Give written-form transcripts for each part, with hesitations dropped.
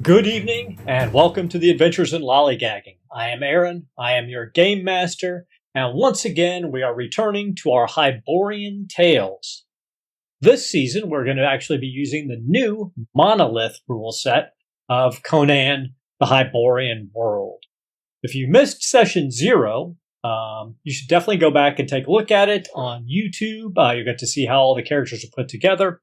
Good evening, and welcome to the Adventures in Lollygagging. I am Aaron, I am your Game Master, and once again we are returning to our Hyborian tales. This season we're going to actually be using the new Monolith rule set of Conan, the Hyborian World. If you missed Session 0, you should definitely go back and take a look at it on YouTube. You'll get to see how all the characters are put together.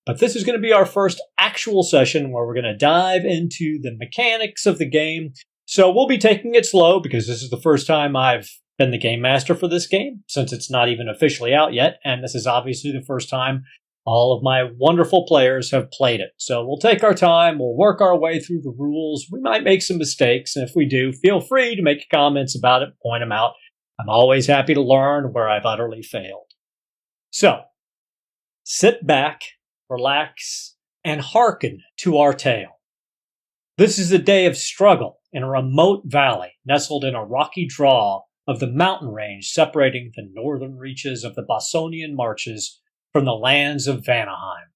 But this is going to be our first actual session where we're going to dive into the mechanics of the game. So we'll be taking it slow because this is the first time I've been the Game Master for this game, since it's not even officially out yet. And this is obviously the first time all of my wonderful players have played it. So we'll take our time, we'll work our way through the rules. We might make some mistakes, and if we do, feel free to make comments about it, point them out. I'm always happy to learn where I've utterly failed. So, sit back, relax, and hearken to our tale. This is a day of struggle in a remote valley nestled in a rocky draw of the mountain range separating the northern reaches of the Bosonian Marches from the lands of Vanaheim.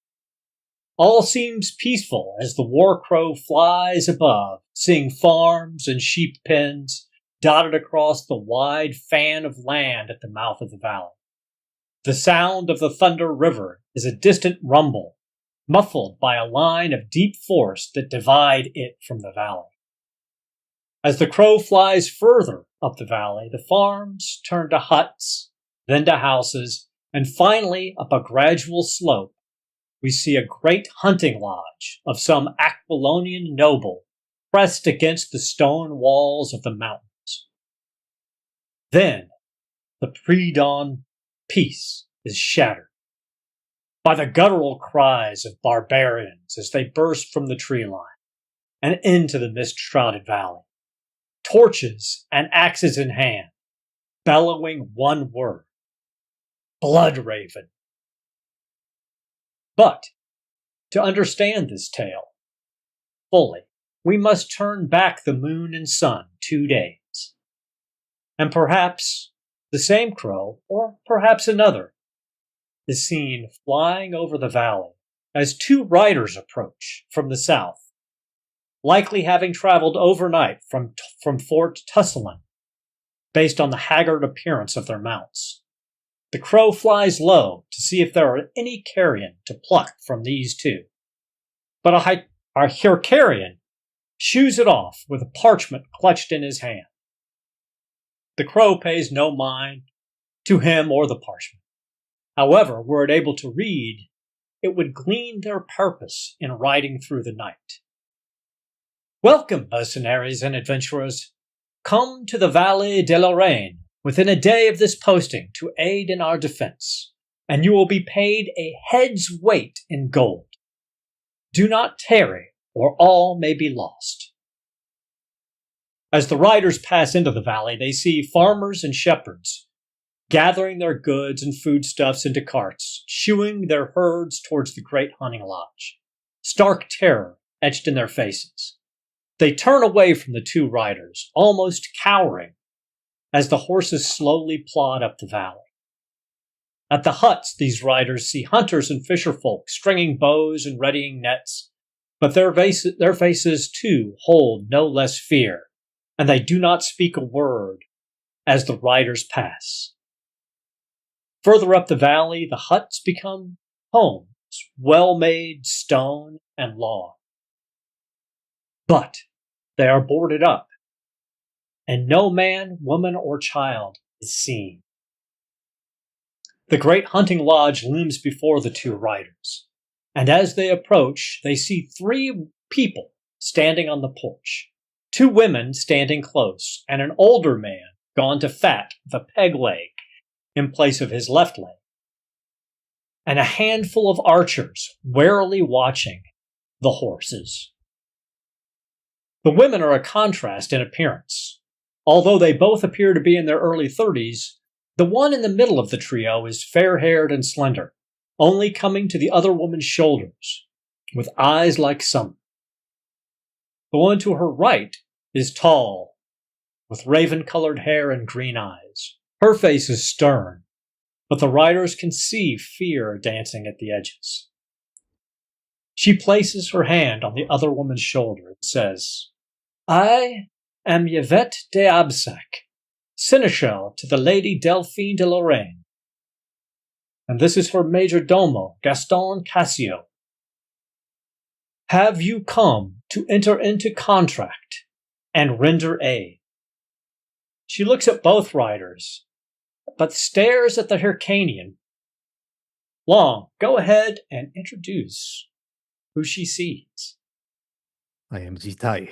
All seems peaceful as the war crow flies above, seeing farms and sheep pens dotted across the wide fan of land at the mouth of the valley. The sound of the Thunder River is a distant rumble, muffled by a line of deep forest that divide it from the valley. As the crow flies further up the valley, the farms turn to huts, then to houses, and finally, up a gradual slope, we see a great hunting lodge of some Aquilonian noble pressed against the stone walls of the mountains. Then, the pre-dawn peace is shattered by the guttural cries of barbarians as they burst from the tree line and into the mist-shrouded valley, torches and axes in hand, bellowing one word: Bloodraven. But, to understand this tale fully, we must turn back the moon and sun 2 days. And perhaps the same crow, or perhaps another, is seen flying over the valley as 2 riders approach from the south, likely having traveled overnight from Fort Tussullan, based on the haggard appearance of their mounts. The crow flies low to see if there are any carrion to pluck from these 2, but a Hyrcarian shoos it off with a parchment clutched in his hand. The crow pays no mind to him or the parchment. However, were it able to read, it would glean their purpose in riding through the night. Welcome, mercenaries and adventurers. Come to the Valley de Lorraine within a day of this posting to aid in our defense, and you will be paid a head's weight in gold. Do not tarry, or all may be lost. As the riders pass into the valley, they see farmers and shepherds gathering their goods and foodstuffs into carts, shooing their herds towards the great hunting lodge, stark terror etched in their faces. They turn away from the 2 riders, almost cowering, as the horses slowly plod up the valley. At the huts, these riders see hunters and fisherfolk stringing bows and readying nets, but their faces too hold no less fear, and they do not speak a word as the riders pass. Further up the valley, the huts become homes, well-made stone and log. But they are boarded up, and no man, woman, or child is seen. The great hunting lodge looms before the 2 riders, and as they approach, they see 3 people standing on the porch, 2 women standing close, and an older man gone to fat with a peg leg in place of his left leg, and a handful of archers warily watching the horses. The women are a contrast in appearance. Although they both appear to be in their early 30s, the one in the middle of the trio is fair-haired and slender, only coming to the other woman's shoulders, with eyes like summer. The one to her right is tall, with raven-colored hair and green eyes. Her face is stern, but the riders can see fear dancing at the edges. She places her hand on the other woman's shoulder and says, I am Yvette de Absac, seneschal to the Lady Delphine de Lorraine. And this is her major domo, Gaston Cassio. Have you come to enter into contract and render aid? She looks at both riders, but stares at the Hyrcanian. Long, go ahead and introduce who she sees. I am Zitai.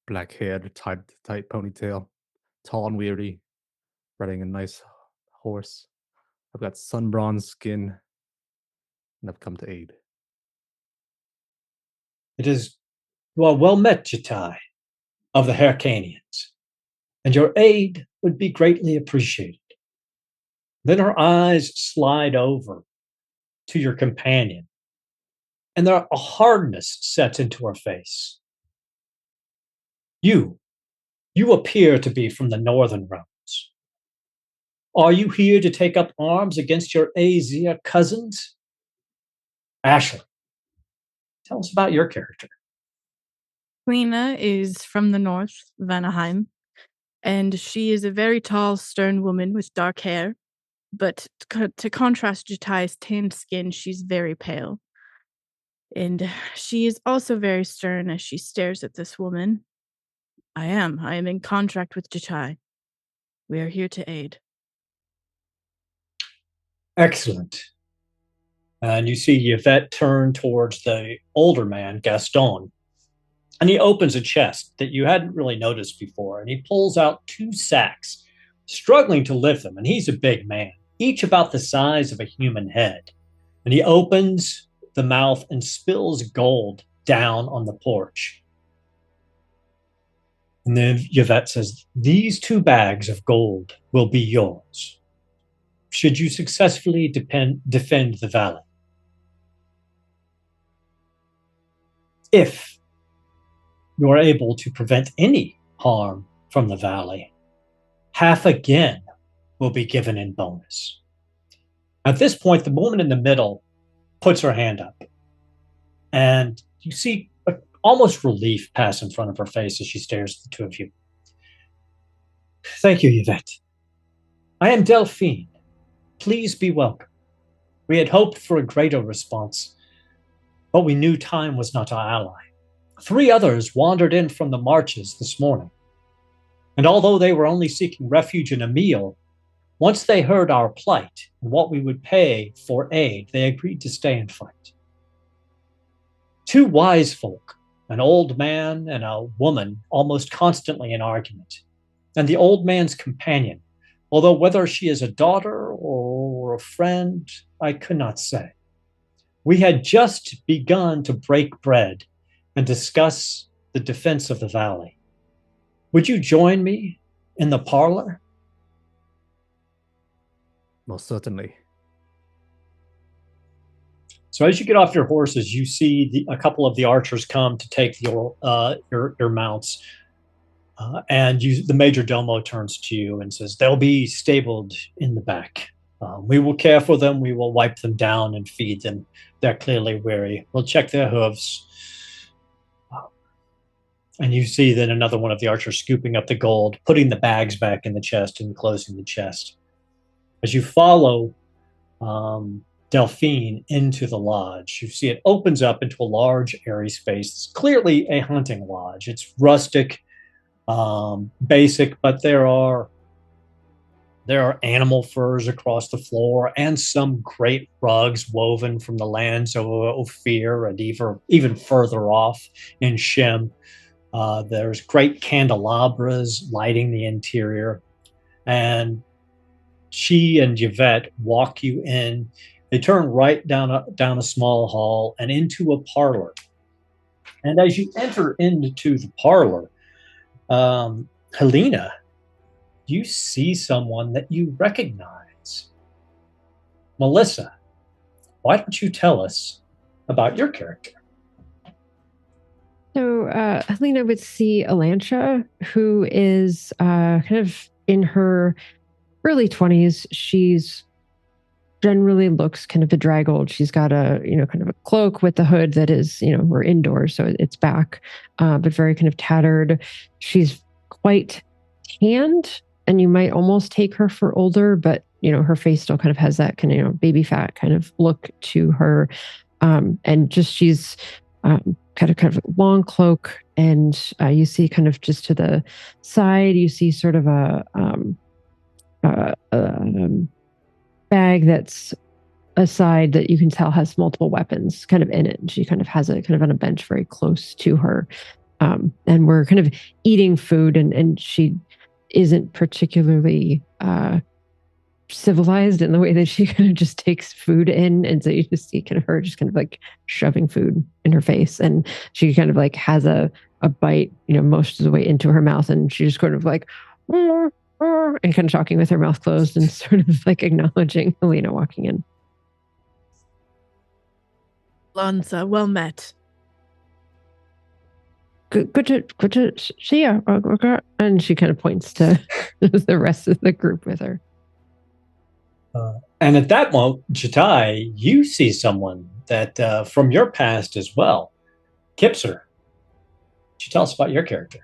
Black-haired, tight ponytail, tall and weary, riding a nice horse. I've got sun-bronzed skin, and I've come to aid. You are well met, Jitai, of the Hyrcanians, and your aid would be greatly appreciated. Then her eyes slide over to your companion, and a hardness sets into her face. You appear to be from the northern realms. Are you here to take up arms against your Asia cousins? Ashley, tell us about your character. Lena is from the north, Vanaheim, and she is a very tall, stern woman with dark hair. But to contrast Jatai's tanned skin, she's very pale. And she is also very stern as she stares at this woman. I am in contract with Jatai. We are here to aid. Excellent. And you see Yvette turn towards the older man, Gaston, and he opens a chest that you hadn't really noticed before, and he pulls out 2 sacks, struggling to lift them, and he's a big man, each about the size of a human head. And he opens the mouth and spills gold down on the porch. And then Yvette says, these 2 bags of gold will be yours, should you successfully defend the valley. If you are able to prevent any harm from the valley, half again will be given in bonus. At this point, the woman in the middle puts her hand up, and you see almost relief pass in front of her face as she stares at the 2 of you. Thank you, Yvette. I am Delphine. Please be welcome. We had hoped for a greater response, but we knew time was not our ally. 3 others wandered in from the marches this morning, and although they were only seeking refuge and a meal, once they heard our plight and what we would pay for aid, they agreed to stay and fight. 2 wise folk, an old man and a woman, almost constantly in argument, and the old man's companion, although whether she is a daughter or a friend, I could not say. We had just begun to break bread and discuss the defense of the valley. Would you join me in the parlor? Most certainly. So as you get off your horses, you see a couple of the archers come to take your mounts. And the major domo turns to you and says, they'll be stabled in the back. We will care for them. We will wipe them down and feed them. They're clearly weary. We'll check their hooves. And you see then another one of the archers scooping up the gold, putting the bags back in the chest and closing the chest. As you follow Delphine into the lodge, you see it opens up into a large, airy space. It's clearly a hunting lodge. It's rustic, basic, but there are animal furs across the floor and some great rugs woven from the lands of Ophir and even further off in Shem. There's great candelabras lighting the interior, and she and Yvette walk you in. They turn right down a small hall and into a parlor. And as you enter into the parlor, Helena, you see someone that you recognize. Melissa, why don't you tell us about your character? So Helena would see Elantra, who is kind of in her early 20s. She's generally looks kind of bedraggled. She's got a, kind of a cloak with the hood that is, we're indoors, so it's back, but very kind of tattered. She's quite tanned, and you might almost take her for older, but her face still kind of has that kind of baby fat kind of look to her, and just she's kind of long cloak, and you see kind of just to the side, you see sort of a bag that's aside that you can tell has multiple weapons kind of in it. And she kind of has it kind of on a bench very close to her. And we're kind of eating food, and she isn't particularly civilized in the way that she kind of just takes food in. And so you just see kind of her just kind of like shoving food in her face. And she kind of like has a bite, most of the way into her mouth. And she just kind of like, and kind of talking with her mouth closed and sort of like acknowledging Helena walking in. Lanza, well met. Good to see you. And she kind of points to the rest of the group with her. And at that moment, Jatai, you see someone that from your past as well. Kipser. Could you tell us about your character?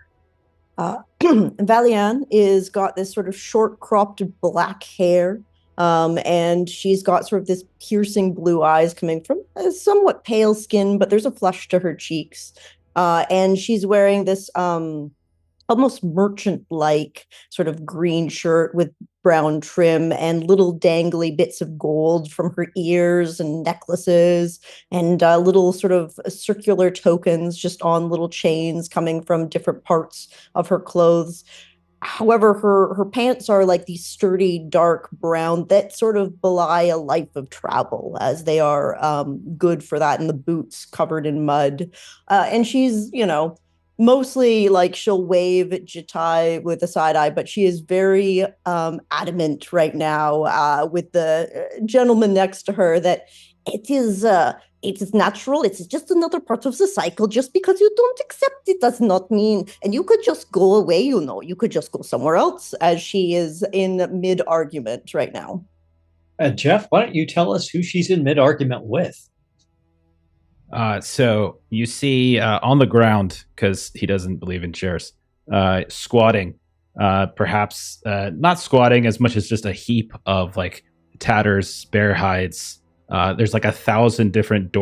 Valian is got this sort of short cropped black hair, and she's got sort of this piercing blue eyes coming from a somewhat pale skin, but there's a flush to her cheeks. And she's wearing this almost merchant-like sort of green shirt with brown trim and little dangly bits of gold from her ears and necklaces, and little sort of circular tokens just on little chains coming from different parts of her clothes. However, her pants are like these sturdy dark brown that sort of belie a life of travel, as they are good for that, and the boots covered in mud. And she's, mostly like she'll wave at Jatai with a side eye, but she is very adamant right now with the gentleman next to her that it is natural. It's just another part of the cycle. Just because you don't accept it does not mean, and you could just go away, you could just go somewhere else, as she is in mid-argument right now. Jeff, why don't you tell us who she's in mid-argument with? So you see on the ground, because he doesn't believe in chairs, squatting, perhaps not squatting as much as just a heap of like tatters, bear hides. There's like 1,000 different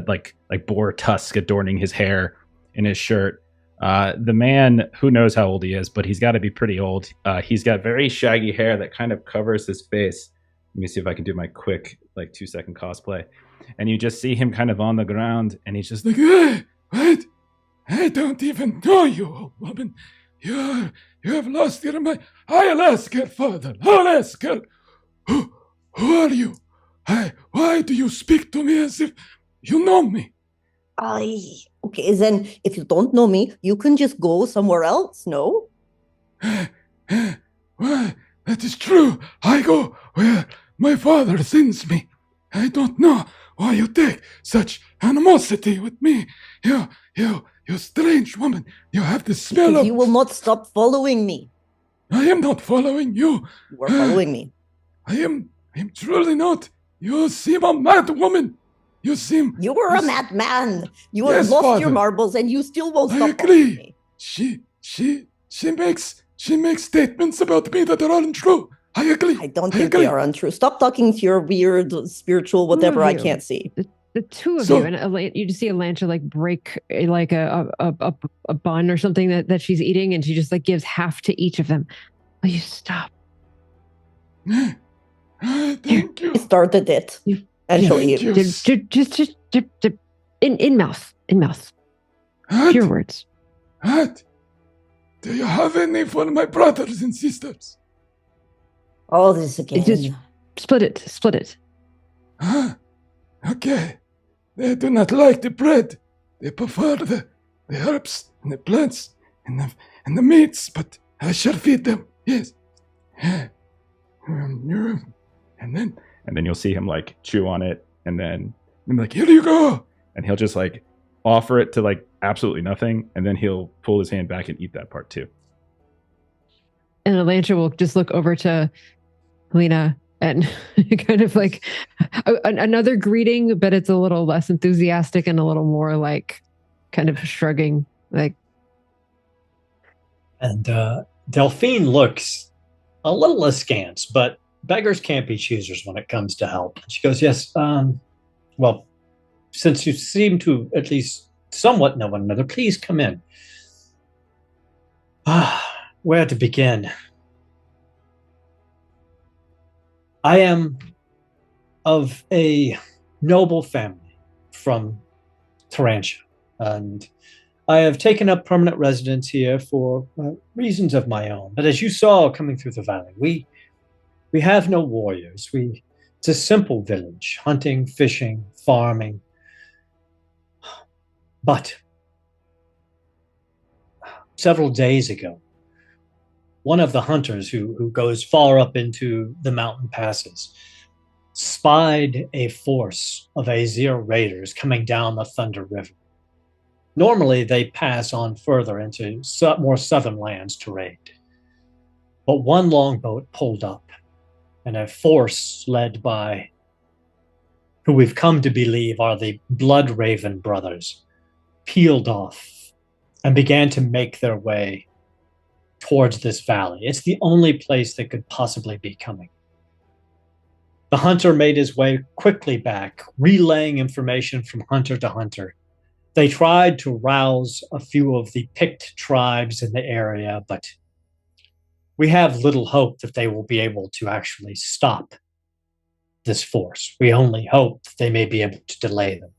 like boar tusk adorning his hair and his shirt. The man, who knows how old he is, but he's got to be pretty old. He's got very shaggy hair that kind of covers his face. Let me see if I can do my quick 2-second cosplay. And you just see him kind of on the ground, and he's just like, hey, what? I don't even know you, old woman. You have lost your mind. I'll ask her, father. I'll ask her. Who are you? Why do you speak to me as if you know me? Okay, then if you don't know me, you can just go somewhere else, no? Well, that is true. I go where my father sends me. I don't know why you take such animosity with me. You strange woman. You have the smell of... You will not stop following me. I am not following you. You are following me. I am truly not. You seem a mad woman. You were a madman. You have lost father. Your marbles, and you still won't stop I agree. Me. She makes statements about me that are untrue. I agree. I don't think they are untrue. Stop talking to your weird spiritual whatever I can't see. The two of you, and you just see Elantra break like a bun or something that she's eating, and she just gives half to each of them. Will you stop? Thank you. I started it. And she'll eat. Just in mouth. What? Pure words. What? Do you have any for my brothers and sisters? All this again. Just split it. Huh? Okay. They do not like the bread. They prefer the herbs and the plants and the meats, but I shall feed them. Yes. And then you'll see him chew on it, and then I'm like, here you go. And he'll just offer it to absolutely nothing, and then he'll pull his hand back and eat that part too. And Elantra will just look over to Helena. and kind of like another greeting, but it's a little less enthusiastic and a little more like kind of shrugging, like. And Delphine looks a little askance, but beggars can't be choosers when it comes to help. She goes, yes, well, since you seem to at least somewhat know one another, please come in. Where to begin? I am of a noble family from Tarantia, and I have taken up permanent residence here for reasons of my own. But as you saw coming through the valley, we have no warriors. It's a simple village, hunting, fishing, farming. But several days ago, one of the hunters who goes far up into the mountain passes spied a force of Azir raiders coming down the Thunder River. Normally, they pass on further into more southern lands to raid. But one longboat pulled up, and a force led by who we've come to believe are the Bloodraven brothers peeled off and began to make their way towards this valley. It's the only place they could possibly be coming. The hunter made his way quickly back, relaying information from hunter to hunter. They tried to rouse a few of the picked tribes in the area, but we have little hope that they will be able to actually stop this force. We only hope that they may be able to delay them.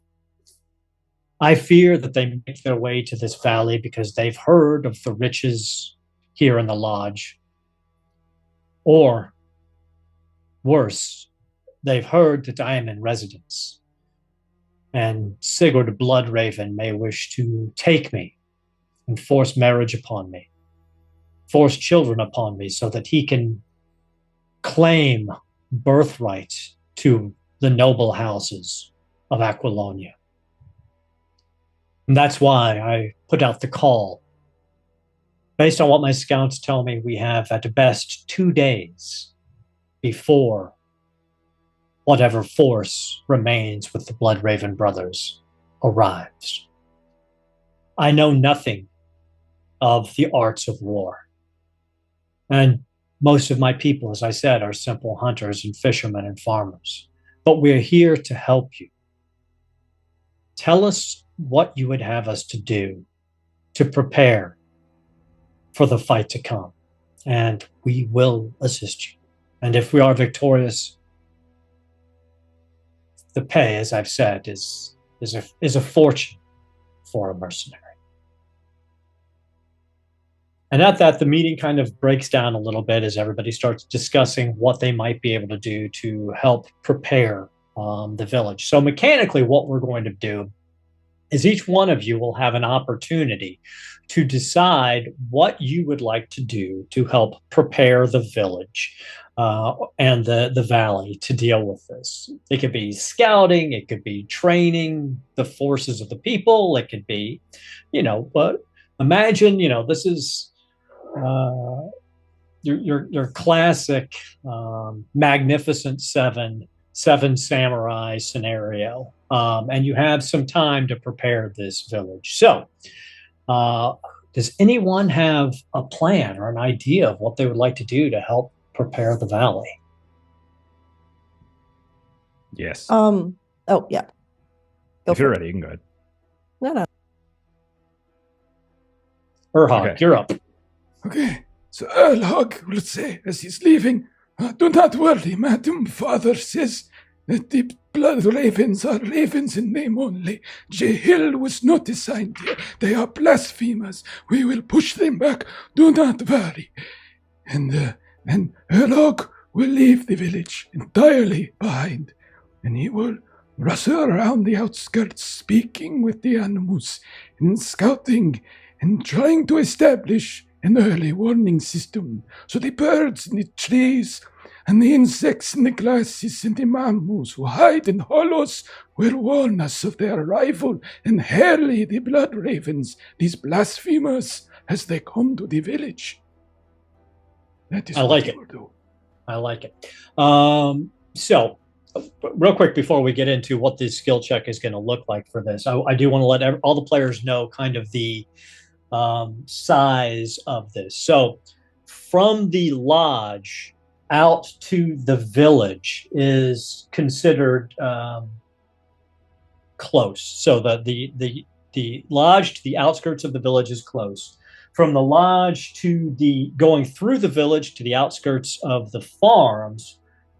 I fear that they make their way to this valley because they've heard of the riches here in the lodge. Or, worse, they've heard that I am in residence. And Sigurd Bloodraven may wish to take me and force marriage upon me, force children upon me so that he can claim birthright to the noble houses of Aquilonia. And that's why I put out the call. Based on what my scouts tell me, we have at best 2 days before whatever force remains with the Bloodraven brothers arrives. I know nothing of the arts of war. And most of my people, as I said, are simple hunters and fishermen and farmers. But we're here to help you. Tell us what you would have us to do to prepare for the fight to come, and we will assist you. And if we are victorious, the pay, as I've said, is a fortune for a mercenary. And at that, the meeting kind of breaks down a little bit as everybody starts discussing what they might be able to do to help prepare the village. So mechanically, what we're going to do is each one of you will have an opportunity to decide what you would like to do to help prepare the village and the valley to deal with this. It could be scouting, it could be training the forces of the people, it could be, but imagine, this is your classic Magnificent Seven samurai scenario. And you have some time to prepare this village. So, does anyone have a plan or an idea of what they would like to do to help prepare the valley? Yes. Oh, yeah. If you're ready, you can go ahead. No. Erhog, Okay. you're up. Okay, so Erlog will say as he's leaving, do not worry, madam. Father says that the blood ravens are ravens in name only. Jehil was not assigned here. They are blasphemers. We will push them back. Do not worry. And Erlog will leave the village entirely behind, and he will rustle around the outskirts, speaking with the animals and scouting and trying to establish an early warning system so the birds in the trees and the insects in the grasses and the mammals who hide in hollows will warn us of their arrival and harry the blood ravens, these blasphemers, as they come to the village. That is I what like he it. will do. I like it. So, real quick before we get into what this skill check is going to look like for this, I do want to let all the players know kind of the size of this. So, from the lodge out to the village is considered close. So the lodge to the outskirts of the village is close. From the lodge to going through the village to the outskirts of the farms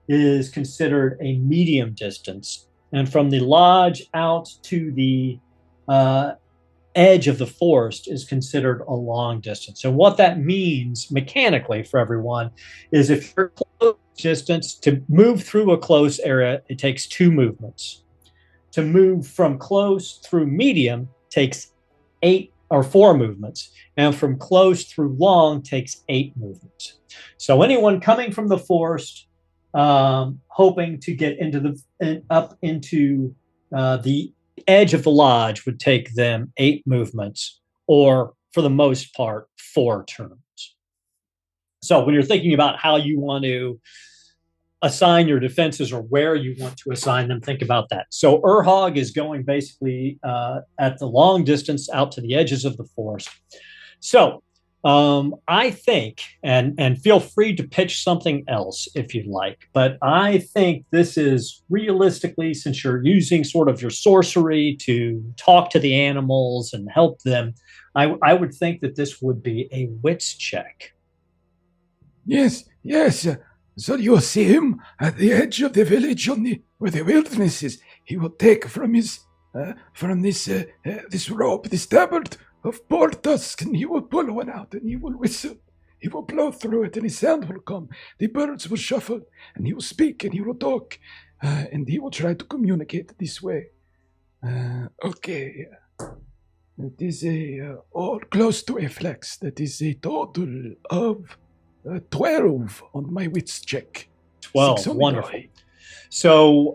is considered a medium distance. And from the lodge out to the edge of the forest is considered a long distance. And what that means mechanically for everyone is if you're close distance, to move through a close area, it takes 2 movements. To move from close through medium takes 8 or 4 movements, and from close through long takes 8 movements. So anyone coming from the forest, hoping to get up into the edge of the lodge would take them 8 movements, or for the most part, 4 turns. So when you're thinking about how you want to assign your defenses or where you want to assign them, think about that. So Urhog is going basically at the long distance out to the edges of the forest. So I think, and feel free to pitch something else if you'd like, but I think this is realistically, since you're using sort of your sorcery to talk to the animals and help them, I would think that this would be a wits check. Yes. So you see him at the edge of the village where the wilderness is. He will take from this rope, this tabard of boar tusk, and he will pull one out, and he will whistle. He will blow through it, and a sound will come. The birds will shuffle, and he will speak, and he will talk, and he will try to communicate this way. Okay. It is all close to a flex. That is a total of 12 on my wits check. 12, wonderful. So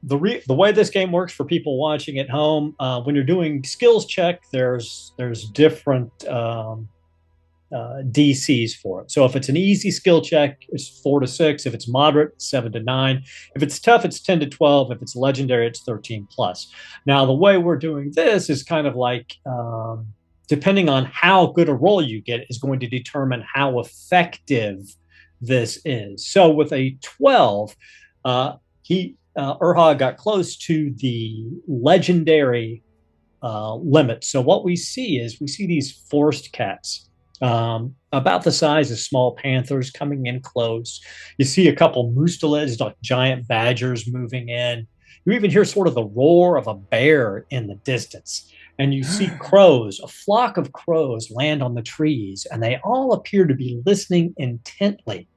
the way this game works for people watching at home, when you're doing skills check, there's different DCs for it. So if it's an easy skill check, it's 4 to 6. If it's moderate, 7 to 9. If it's tough, it's 10 to 12. If it's legendary, it's 13 plus. Now the way we're doing this is kind of like depending on how good a roll you get is going to determine how effective this is. So with a 12, Urha got close to the legendary limit. So what we see these forest cats about the size of small panthers coming in close. You see a couple mustelids, like giant badgers, moving in. You even hear sort of the roar of a bear in the distance. And you see crows, a flock of crows land on the trees, and they all appear to be listening intently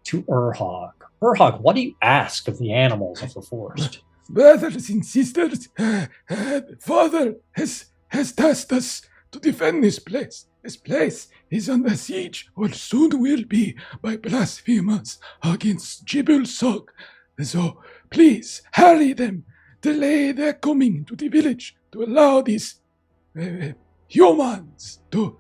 to Urhog. Urhog, what do you ask of the animals of the forest? Brothers and sisters, Father has tasked us to defend this place. This place is under siege, or soon will be, by blasphemers against Jibul Sog. So please harry them, delay their coming to the village, to allow these humans to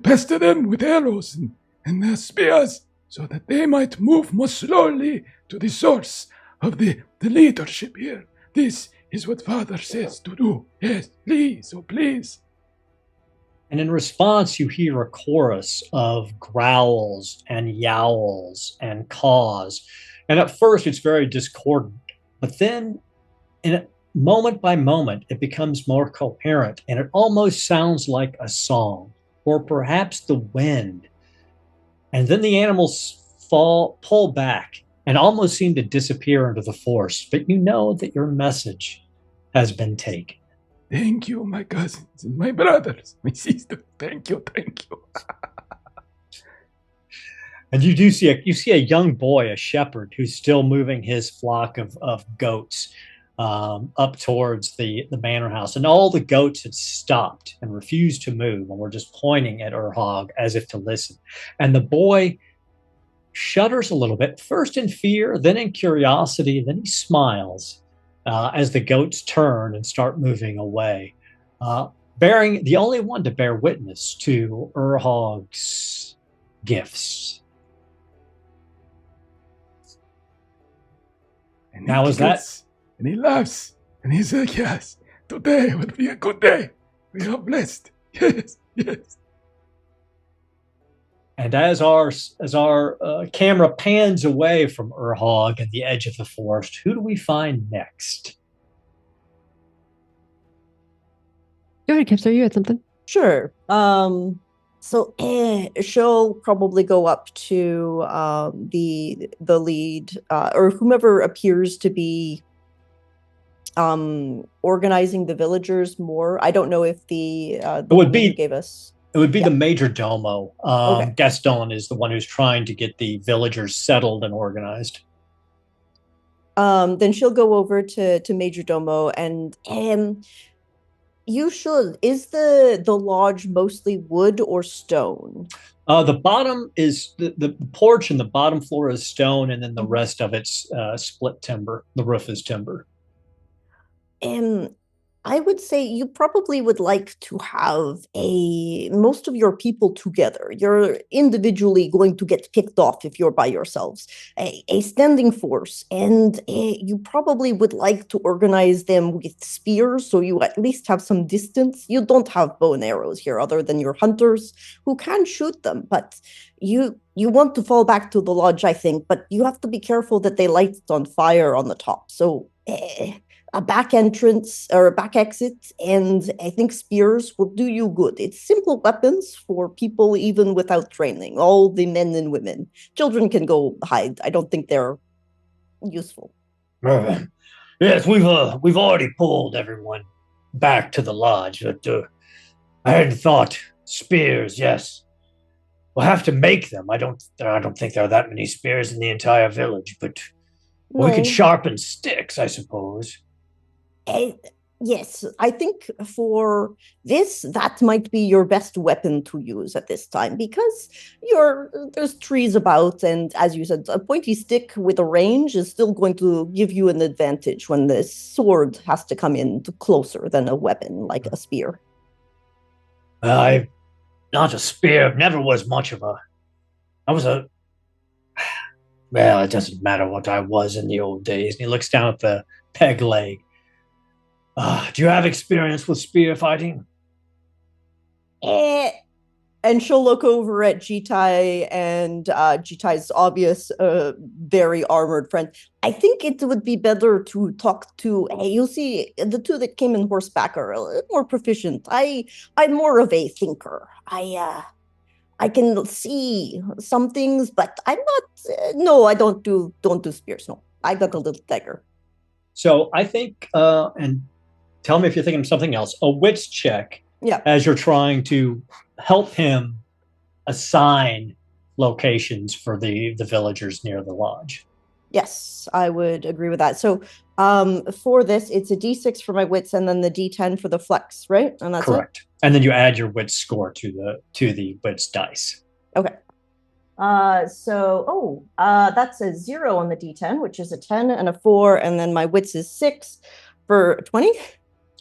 pester them with arrows and their spears, so that they might move more slowly to the source of the leadership here. This is what Father says to do. Yes, please, oh please. And in response, you hear a chorus of growls and yowls and caws. And at first, it's very discordant. But then, moment by moment, it becomes more coherent. And it almost sounds like a song, or perhaps the wind. And then the animals pull back, and almost seem to disappear into the forest. But you know that your message has been taken. Thank you, my cousins and my brothers, my sisters. Thank you. And you see a young boy, a shepherd, who's still moving his flock of goats up towards the manor house. And all the goats had stopped and refused to move, and were just pointing at Urhog as if to listen. And the boy shudders a little bit, first in fear, then in curiosity, then he smiles as the goats turn and start moving away, bearing the only one to bear witness to Urhog's gifts. And Now he is that- giggles, and he laughs, and he's like, yes, today will be a good day. We are blessed. Yes, yes. And as our camera pans away from Urhog and the edge of the forest, who do we find next? Go ahead, Kipster. You had something. Sure. So she'll probably go up to the lead or whomever appears to be organizing the villagers more. I don't know if the would be- who gave us. It would be Yeah. the Major Domo. Okay. Gaston is the one who's trying to get the villagers settled and organized. Then she'll go over to Major Domo and you should. Is the lodge mostly wood or stone? The bottom is the porch, and the bottom floor is stone, and then the rest of it's split timber. The roof is timber. I would say you probably would like to have most of your people together. You're individually going to get picked off if you're by yourselves. A standing force, and you probably would like to organize them with spears, so you at least have some distance. You don't have bow and arrows here, other than your hunters who can shoot them. But you want to fall back to the lodge, I think. But you have to be careful that they light it on fire on the top. So. A back entrance or a back exit, and I think spears will do you good. It's simple weapons for people even without training. All the men and women. Children can go hide. I don't think they're useful. Yes, we've already pulled everyone back to the lodge, but I hadn't thought spears. Yes, we'll have to make them. I don't think there are that many spears in the entire village, but we could sharpen sticks, I suppose. Yes, I think for this, that might be your best weapon to use at this time, because there's trees about, and as you said, a pointy stick with a range is still going to give you an advantage when the sword has to come in closer than a weapon like a spear. Not a spear. Never was much of a. I was a. Well, it doesn't matter what I was in the old days. And he looks down at the peg leg. Do you have experience with spear fighting? And she'll look over at Jitai and Jitai's obvious, very armored friend. I think it would be better to talk to. Hey, you'll see, the two that came in horseback are a little more proficient. I'm more of a thinker. I can see some things, but I'm not. No, I don't do spears. No, I got a little dagger. So I think, and tell me if you're thinking of something else. A wits check. Yeah. As you're trying to help him assign locations for the villagers near the lodge. Yes, I would agree with that. So for this, it's a D6 for my wits and then the D10 for the flex, right? And that's correct. And then you add your wits score to the wits dice. Okay. That's a 0 on the D10, which is a 10 and a 4, and then my wits is 6 for 20.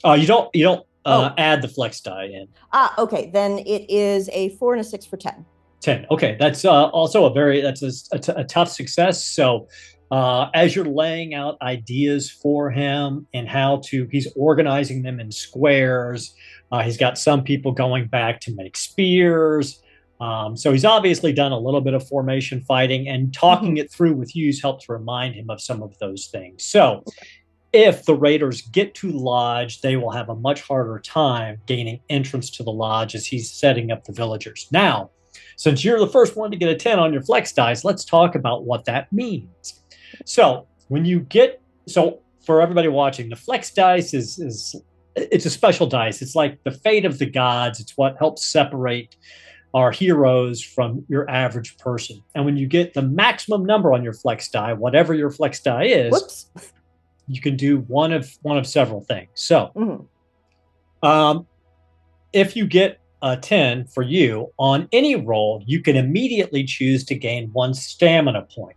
You don't add the flex die in. Okay. Then it is a 4 and a 6 for 10. 10. Okay, that's also a tough success. So as you're laying out ideas for him and he's organizing them in squares. He's got some people going back to make spears. So he's obviously done a little bit of formation fighting, and talking it through with you's helped to remind him of some of those things. So if the raiders get to the lodge, they will have a much harder time gaining entrance to the lodge as he's setting up the villagers. Now, since you're the first one to get a 10 on your flex dice, let's talk about what that means. So for everybody watching, the flex dice it's a special dice. It's like the fate of the gods. It's what helps separate our heroes from your average person. And when you get the maximum number on your flex die, whatever your flex die is, you can do one of several things. So if you get a 10 for you on any roll, you can immediately choose to gain 1 stamina point.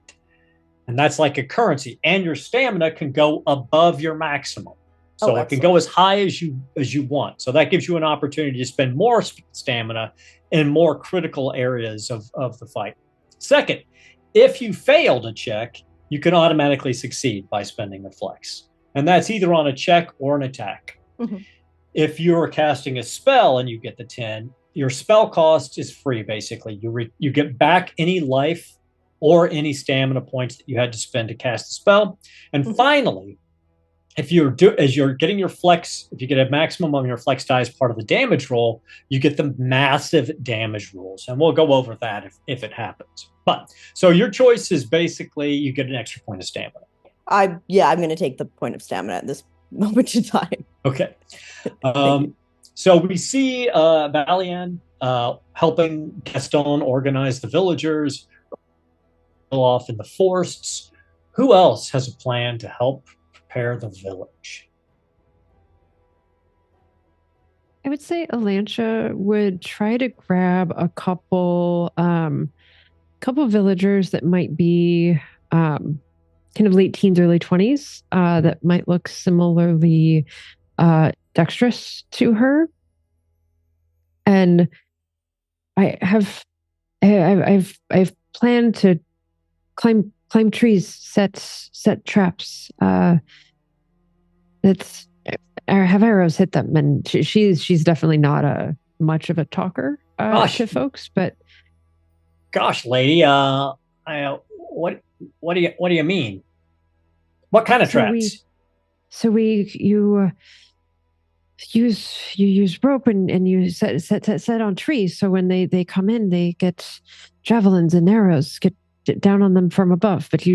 And that's like a currency. And your stamina can go above your maximum. So it can go as high as you want. So that gives you an opportunity to spend more stamina in more critical areas of the fight. Second, if you fail to check, you can automatically succeed by spending a flex. And that's either on a check or an attack. Mm-hmm. If you're casting a spell and you get the 10, your spell cost is free, basically. You get back any life or any stamina points that you had to spend to cast the spell. And finally, as you're getting your flex, if you get a maximum on your flex die as part of the damage roll, you get the massive damage rolls. And we'll go over that if it happens. But so your choice is basically you get an extra point of stamina. I'm going to take the point of stamina at this moment in time. Okay. So we see Valian helping Gaston organize the villagers off in the forests. Who else has a plan to help prepare the village? I would say Alantia would try to grab a couple villagers that might be kind of late teens, early 20s, that might look similarly dexterous to her. And I've planned to climb trees, set traps. That's have arrows hit them, and she's definitely not much of a talker to folks. But gosh, lady, what do you mean? What kind of traps? You use rope and you set on trees. So when they come in, they get javelins and arrows get down on them from above. But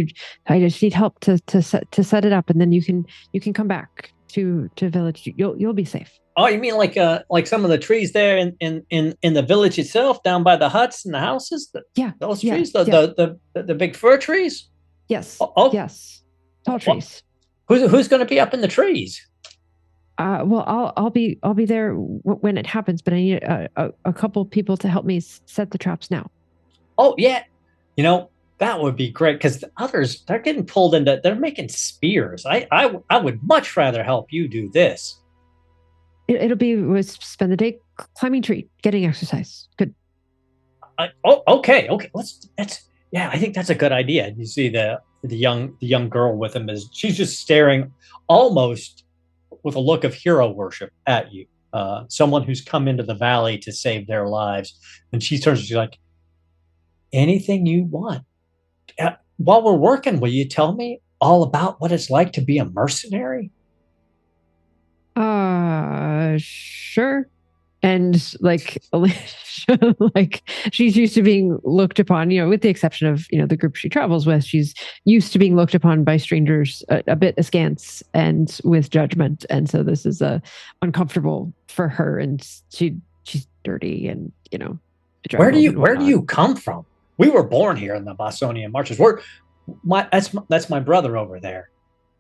I just need help to set it up, and then you can come back to village. You'll be safe. Oh, you mean like some of the trees there in the village itself, down by the huts and the houses? Those trees, the big fir trees. Yes. Yes. Tall trees. Who's going to be up in the trees? Well, I'll be there when it happens, but I need a couple people to help me set the traps now. Oh yeah, that would be great, because the others, they're getting pulled into. They're making spears. I would much rather help you do this. It'll be spend the day climbing tree, getting exercise. Good. Okay. I think that's a good idea. You see the young girl with him, she's just staring almost with a look of hero worship at you. Someone who's come into the valley to save their lives. And she turns to you, she's like, anything you want. While we're working, will you tell me all about what it's like to be a mercenary? Sure. And like she's used to being looked upon, with the exception of, the group she travels with, she's used to being looked upon by strangers a bit askance and with judgment. And so this is uncomfortable for her, and she's dirty and, where do you come from? We were born here in the Bosonian Marches. That's my brother over there.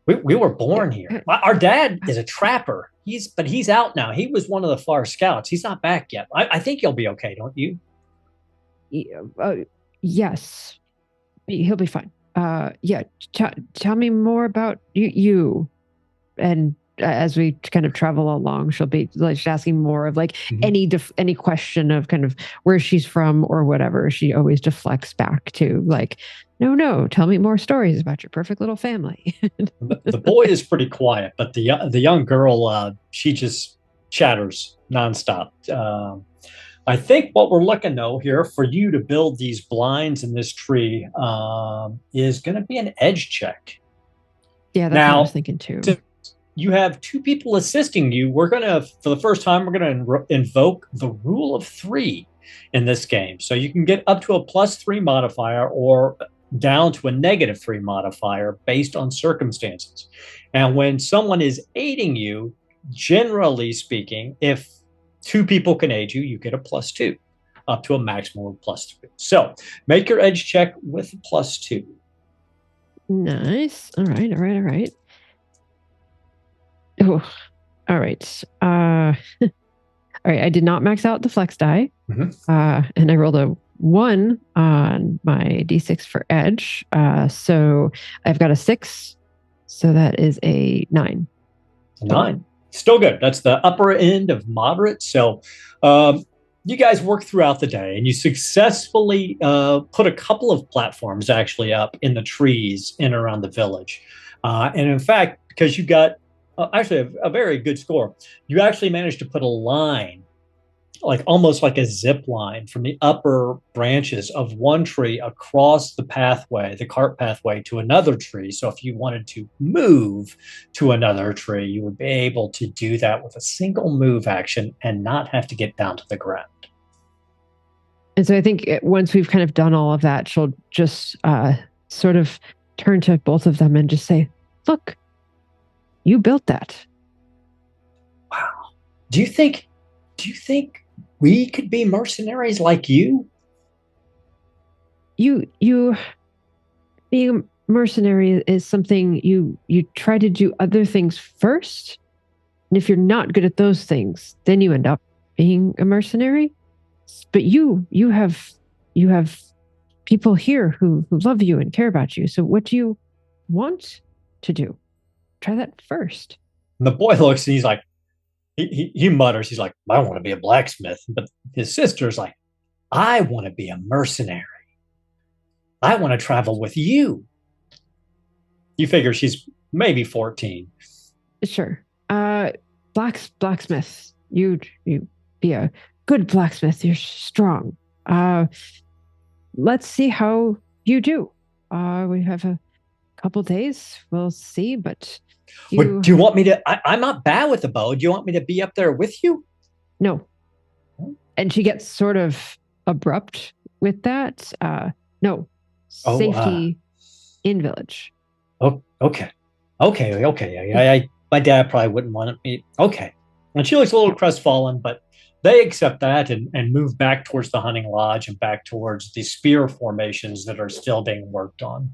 We were born here. Our dad is a trapper. He's out now. He was one of the far scouts. He's not back yet. I think he'll be okay, don't you? Yes, he'll be fine. Tell me more about you. And as we kind of travel along, she'll be like asking more of like any question of kind of where she's from or whatever. She always deflects back to like, no, tell me more stories about your perfect little family. The boy is pretty quiet, but the young girl, she just chatters nonstop. I think what we're looking though here for you to build these blinds in this tree is going to be an edge check. Yeah, that's what I was thinking too. You have two people assisting you. We're going to, for the first time, we're going to invoke the rule of 3 in this game. So you can get up to a +3 modifier or down to a -3 modifier based on circumstances. And when someone is aiding you, generally speaking, if 2 people can aid you, you get a +2 up to a maximum of +3. So make your edge check with a +2. Nice. All right. Oh, all right. All right. I did not max out the flex die. And I rolled a 1 on my d6 for edge. So I've got a 6. So that is a 9. 9. Still good. That's the upper end of moderate. So you guys work throughout the day, and you successfully put a couple of platforms actually up in the trees in and around the village. And in fact, because you got actually a very good score, you actually managed to put a line, like almost like a zip line, from the upper branches of one tree across the pathway, the cart pathway, to another tree. So if you wanted to move to another tree, you would be able to do that with a single move action and not have to get down to the ground. And so I think once we've kind of done all of that, she'll just sort of turn to both of them and just say, look, you built that. Wow. Do you think we could be mercenaries like you? You being a mercenary is something you try to do other things first. And if you're not good at those things, then you end up being a mercenary. But you have people here who love you and care about you. So what do you want to do? Try that first. And the boy looks and he's like, he mutters, he's like, I want to be a blacksmith. But his sister's like, I want to be a mercenary. I want to travel with you. You figure she's maybe 14. Sure. Blacksmith. You be a good blacksmith. You're strong. Let's see how you do. We have a couple days. We'll see, but do you want me to? I'm not bad with the bow. Do you want me to be up there with you? No. And she gets sort of abrupt with that. No. Safety in village. Oh, okay. My dad probably wouldn't want me. Okay. And she looks a little crestfallen, but they accept that and move back towards the hunting lodge and back towards the spear formations that are still being worked on.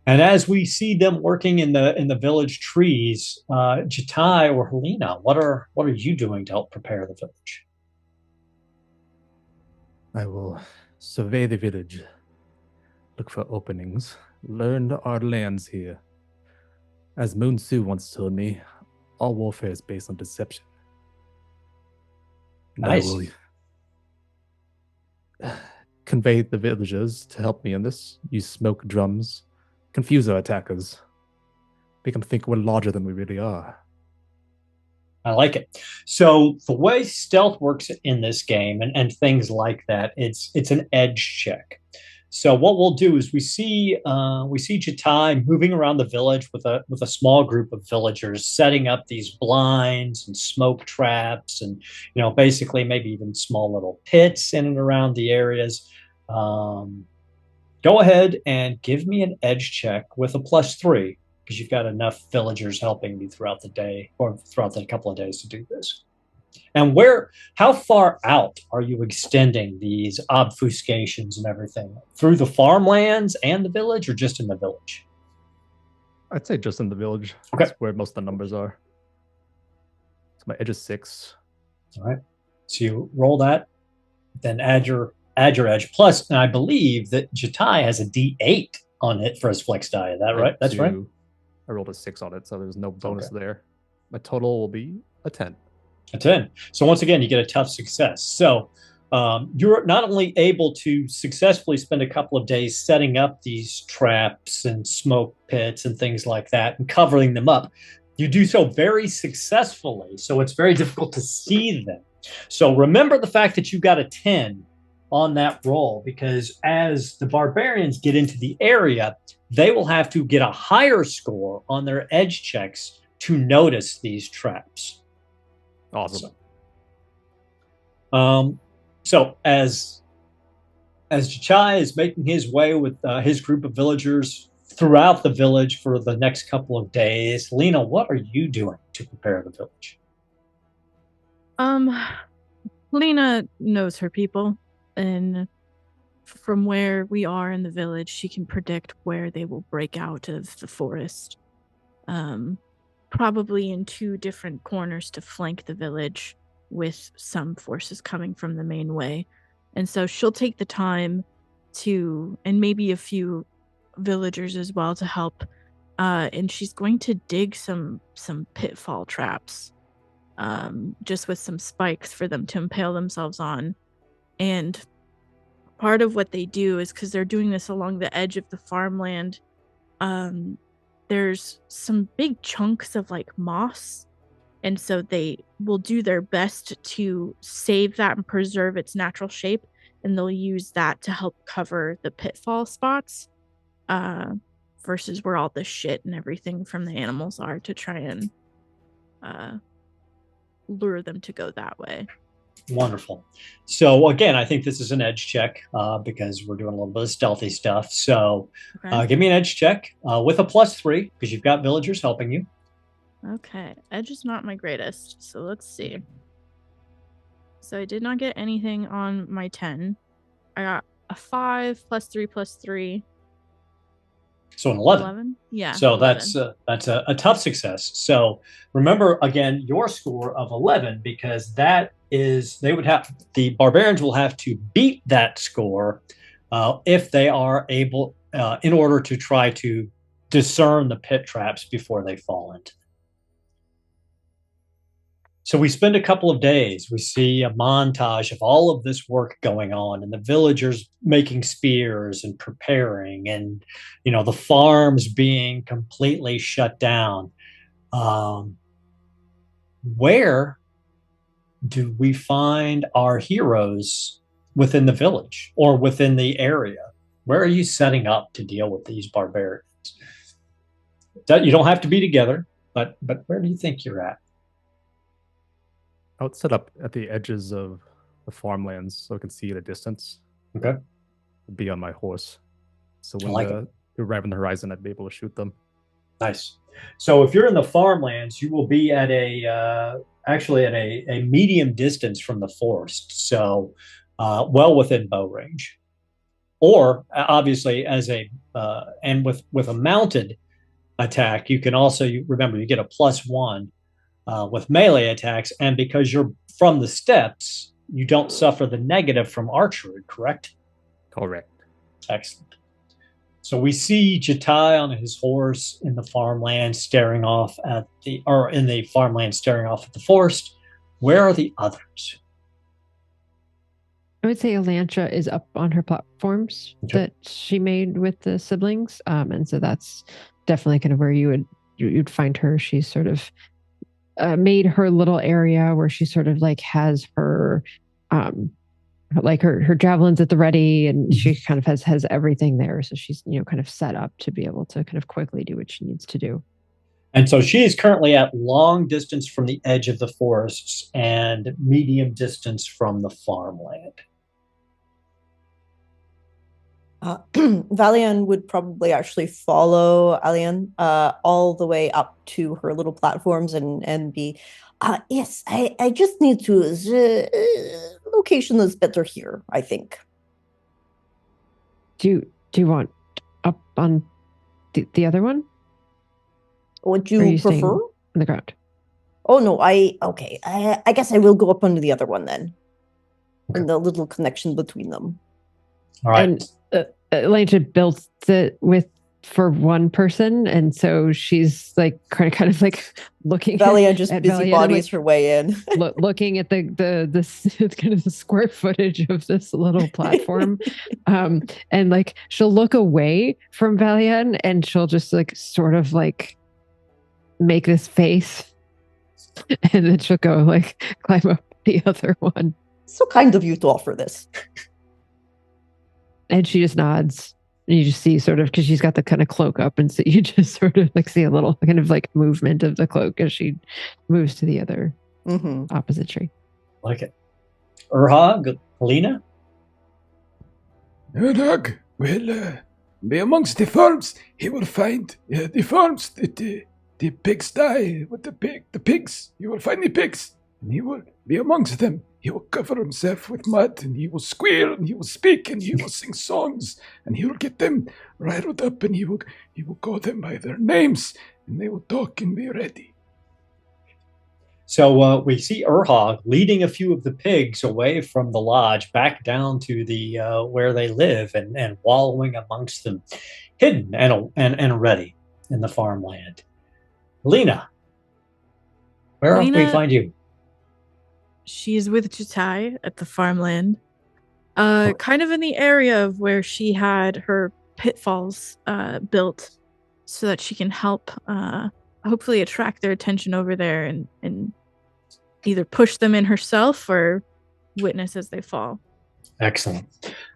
And as we see them working in the village trees, Jatai or Helena, what are you doing to help prepare the village? I will survey the village, look for openings, learn our lands here. As Moon Su once told me, all warfare is based on deception. Nice. I will convey the villagers to help me in this, use smoke drums, confuse our attackers, make them think we're larger than we really are. I like it. So the way stealth works in this game and things like that, it's an edge check. So what we'll do is we see Jatai moving around the village with a small group of villagers, setting up these blinds and smoke traps, and basically maybe even small little pits in and around the areas. Go ahead and give me an edge check with a +3, because you've got enough villagers helping you throughout the day or throughout the couple of days to do this. And how far out are you extending these obfuscations and everything? Through the farmlands and the village, or just in the village? I'd say just in the village. Okay. That's where most of the numbers are. So my edge is 6. All right. So you roll that, then add your edge plus, and I believe that Jatai has a D8 on it for his flex die. Is that right? That's right. I rolled a 6 on it, so there's no bonus there. My total will be a 10. A 10. So once again, you get a tough success. So you're not only able to successfully spend a couple of days setting up these traps and smoke pits and things like that and covering them up, you do so very successfully. So it's very difficult to see them. So remember the fact that you got a 10 on that roll, because as the barbarians get into the area, they will have to get a higher score on their edge checks to notice these traps. Awesome. So as Jatai is making his way with his group of villagers throughout the village for the next couple of days, Lena, what are you doing to prepare the village? Lena knows her people, and from where we are in the village, she can predict where they will break out of the forest. Probably in 2 different corners to flank the village, with some forces coming from the main way. And so she'll take the time to, and maybe a few villagers as well, to help. And she's going to dig some pitfall traps just with some spikes for them to impale themselves on. And part of what they do is because they're doing this along the edge of the farmland, there's some big chunks of like moss, and so they will do their best to save that and preserve its natural shape, and they'll use that to help cover the pitfall spots, versus where all the shit and everything from the animals are, to try and lure them to go that way. Wonderful. So again, I think this is an edge check because we're doing a little bit of stealthy stuff. So give me an edge check with a +3 because you've got villagers helping you. Okay. Edge is not my greatest, so let's see. So I did not get anything on my 10. I got a 5 +3 +3. So an 11. 11? Yeah. So 11. that's a tough success. So remember again your score of 11 because that is the barbarians will have to beat that score if they are able in order to try to discern the pit traps before they fall into. So we spend a couple of days. We see a montage of all of this work going on and the villagers making spears and preparing and, the farms being completely shut down. Where do we find our heroes within the village or within the area? Where are you setting up to deal with these barbarians? You don't have to be together, but where do you think you're at? I would set up at the edges of the farmlands so I can see at a distance. Okay. Be on my horse. So when they arrive on the horizon, I'd be able to shoot them. Nice. So if you're in the farmlands, you will be at a medium distance from the forest. So well within bow range. Or obviously and with a mounted attack, you can also remember you get a +1 with melee attacks, and because you're from the steppes, you don't suffer the negative from archery, correct? Correct. Excellent. So we see Jatai on his horse in the farmland staring off at the forest. Where are the others? I would say Elantra is up on her platforms that she made with the siblings. And so that's definitely kind of where you'd find her. She's sort of made her little area where she sort of like has her her javelins at the ready, and she kind of has everything there. So she's kind of set up to be able to kind of quickly do what she needs to do. And so she is currently at long distance from the edge of the forests and medium distance from the farmland. Valian would probably actually follow Alian all the way up to her little platforms and be, yes, I just need to, location is better here, I think. Do you want up on the other one? Would you prefer? On the ground. Oh, no, I guess I will go up under the other one then. Okay. And the little connection between them. All right. And Atlanta built it for one person, and so she's like kind of like looking. Valia just busy bodies her way in, looking at the kind of the square footage of this little platform, and like she'll look away from Valian, and she'll just like sort of like make this face, and then she'll go like climb up the other one. So kind of you to offer this. And she just nods. And you just see sort of, because she's got the kind of cloak up, and so you just sort of like see a little kind of like movement of the cloak as she moves to the other opposite tree. Like it. Lena? Urhag will be amongst the farms. He will find the farms, the pigsty with the pigs. You will find the pigs, and he will be amongst them. He will cover himself with mud, and he will squeal, and he will speak, and he will sing songs, and he will get them riled up, and he will call them by their names, and they will talk and be ready. So we see Urhag leading a few of the pigs away from the lodge, back down to the where they live, and wallowing amongst them, hidden and ready in the farmland. Lena, where can we find you? she's with Jatai at the farmland. Kind of in the area of where she had her pitfalls built so that she can help hopefully attract their attention over there and either push them in herself or witness as they fall. Excellent.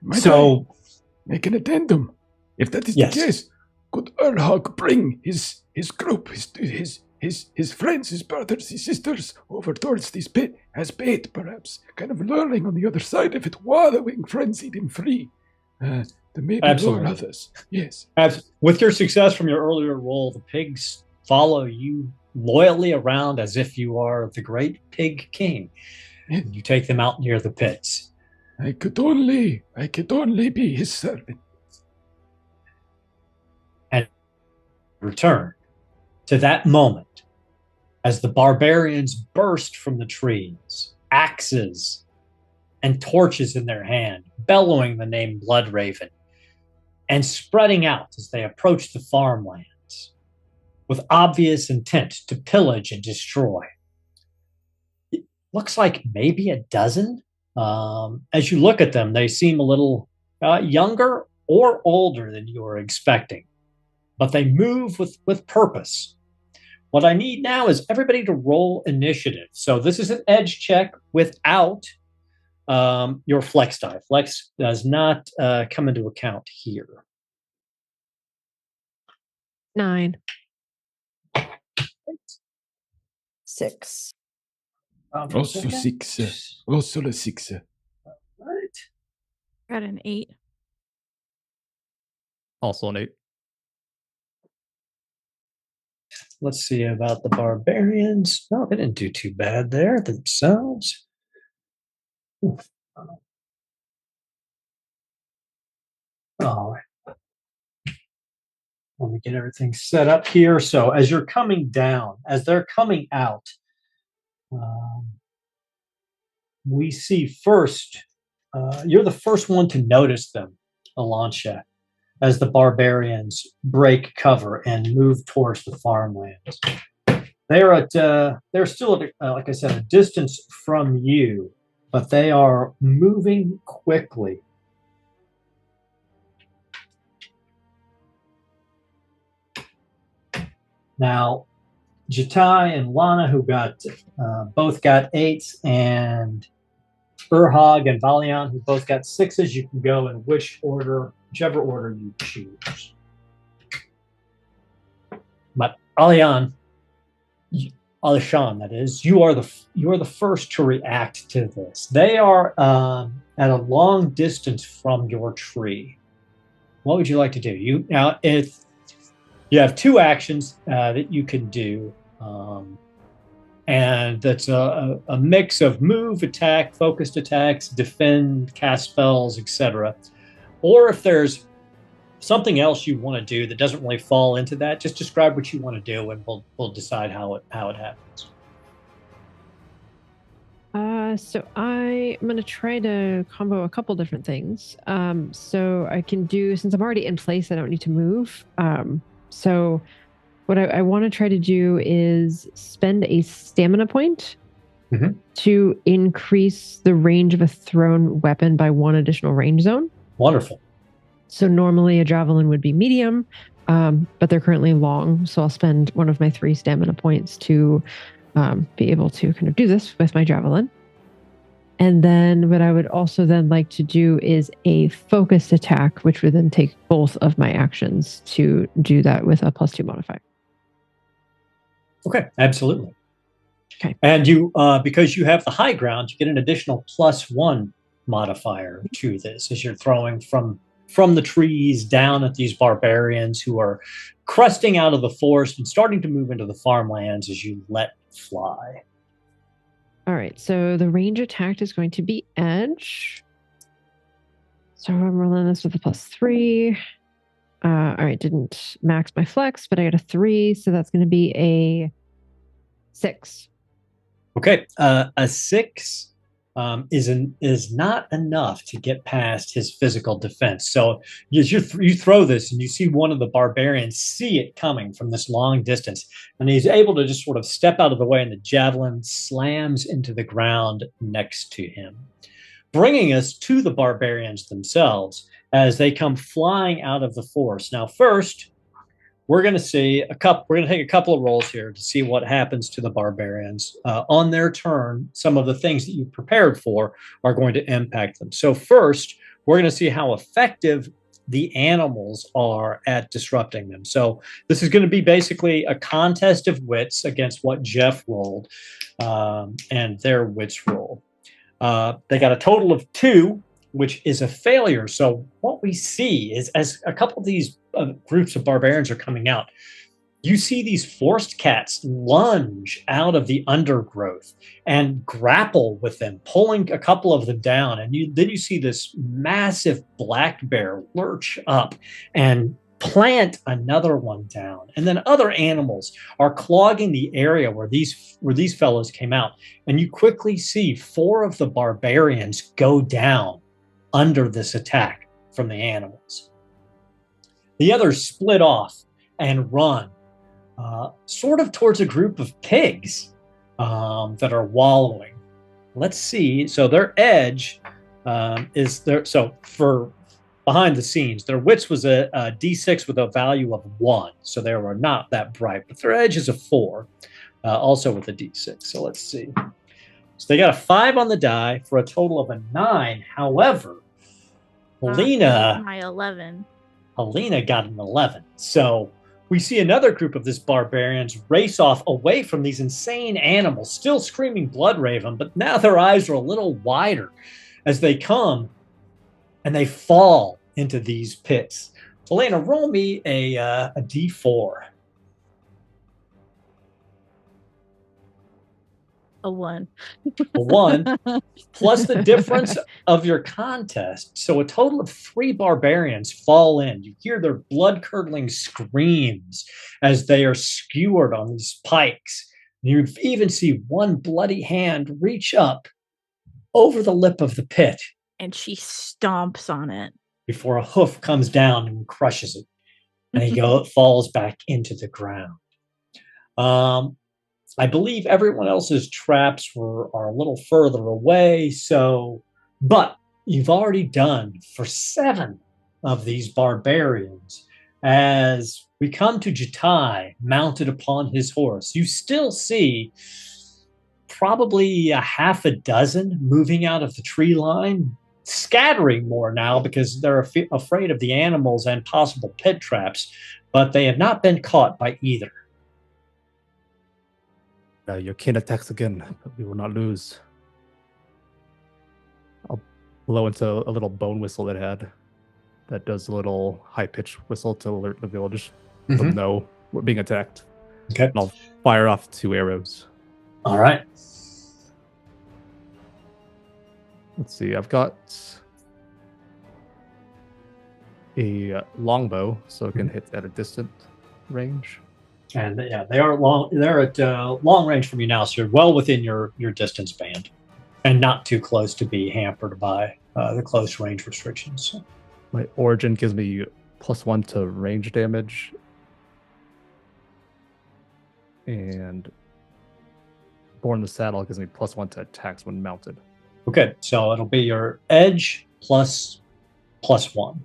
Might So, I make an addendum? If that is Yes. the case, could Erhog bring his group, his friends, his brothers, his sisters over towards this pit as bait, perhaps, kind of luring on the other side of it, wallowing frenzied and free, to maybe Absolutely. lure others. Yes. with your success from your earlier roll, the pigs follow you loyally around as if you are the great pig king. And you take them out near the pits. I could only be his servant. Return to that moment as the barbarians burst from the trees, axes and torches in their hand, bellowing the name Bloodraven, and spreading out as they approach the farmlands with obvious intent to pillage and destroy. It looks like maybe a dozen. As you look at them, they seem a little younger or older than you were expecting, but they move with purpose. What I need now is everybody to roll initiative. So this is an edge check without your flex die. Flex does not come into account here. 9. 6. Also 6. Also a 6. Right. Got an 8. Also an 8. Let's see about the barbarians. No, they didn't do too bad there themselves. All right. Let me get everything set up here. So as you're coming down, as they're coming out, we see first, you're the first one to notice them, Alansha, as the barbarians break cover and move towards the farmlands. They're still at, like I said, a distance from you, but they are moving quickly. Now, Jatai and Lana, who both got 8s, and Urhog and Valian, who both got 6s, you can go in whichever order you choose. But Alishan, that is, you are the first to react to this. They are at a long distance from your tree. What would you like to do? You have 2 actions that you can do, and that's a mix of move, attack, focused attacks, defend, cast spells, etc. Or if there's something else you want to do that doesn't really fall into that, just describe what you want to do, and we'll decide how it happens. So I'm going to try to combo a couple different things. So I can do, since I'm already in place, I don't need to move. So what I want to try to do is spend a stamina point to increase the range of a thrown weapon by 1 additional range zone. Wonderful. So normally a javelin would be medium, but they're currently long. So I'll spend 1 of my 3 stamina points to be able to kind of do this with my javelin. And then what I would also then like to do is a focused attack, which would then take both of my actions to do that with a +2 modifier. Okay, absolutely. Okay. And you, because you have the high ground, you get an additional +1 modifier to this as you're throwing from the trees down at these barbarians who are cresting out of the forest and starting to move into the farmlands as you let fly. All right, so the range attack is going to be edge. So I'm rolling this with a +3. All right, didn't max my flex, but I got a 3, so that's going to be a 6. Okay, a 6 is not enough to get past his physical defense. So you throw this and you see one of the barbarians see it coming from this long distance, and he's able to just sort of step out of the way, and the javelin slams into the ground next to him, bringing us to the barbarians themselves as they come flying out of the forest. Now, first, we're going to take a couple of rolls here to see what happens to the barbarians. On their turn, some of the things that you prepared for are going to impact them. So first, we're going to see how effective the animals are at disrupting them. So this is going to be basically a contest of wits against what Jeff rolled and their wits roll. They got a total of 2, which is a failure. So what we see is, as a couple of these groups of barbarians are coming out, you see these forest cats lunge out of the undergrowth and grapple with them, pulling a couple of them down. And then you see this massive black bear lurch up and plant another one down. And then other animals are clogging the area where these fellows came out. And you quickly see 4 of the barbarians go down under this attack from the animals. The others split off and run sort of towards a group of pigs that are wallowing. Let's see. So their edge is there. So for behind the scenes, their wits was a D6 with a value of 1. So they were not that bright, but their edge is a 4, also with a D6. So let's see. So they got a 5 on the die for a total of a 9. However, Helena got an 11. So we see another group of this barbarians race off away from these insane animals, still screaming blood raven, but now their eyes are a little wider as they come and they fall into these pits. Helena, roll me a D4. A 1. A 1 plus the difference of your contest. So a total of 3 barbarians fall in. You hear their blood-curdling screams as they are skewered on these pikes. You even see one bloody hand reach up over the lip of the pit. And she stomps on it. Before a hoof comes down and crushes it. And he falls back into the ground. I believe everyone else's traps are a little further away, but you've already done for 7 of these barbarians. As we come to Jatai, mounted upon his horse, you still see probably a half a dozen moving out of the tree line, scattering more now because they're afraid of the animals and possible pit traps, but they have not been caught by either. Your kin attacks again, but we will not lose. I'll blow into a little bone whistle it had that does a little high-pitched whistle to alert the village. Let them know we're being attacked. Okay. And I'll fire off 2 arrows. All right. Let's see. I've got a longbow, so it can hit at a distant range. And yeah, they are long. They're at long range from you now, so you're well within your distance band, and not too close to be hampered by the close range restrictions. My origin gives me +1 to range damage, and Born in the Saddle gives me +1 to attacks when mounted. Okay, so it'll be your edge plus +1.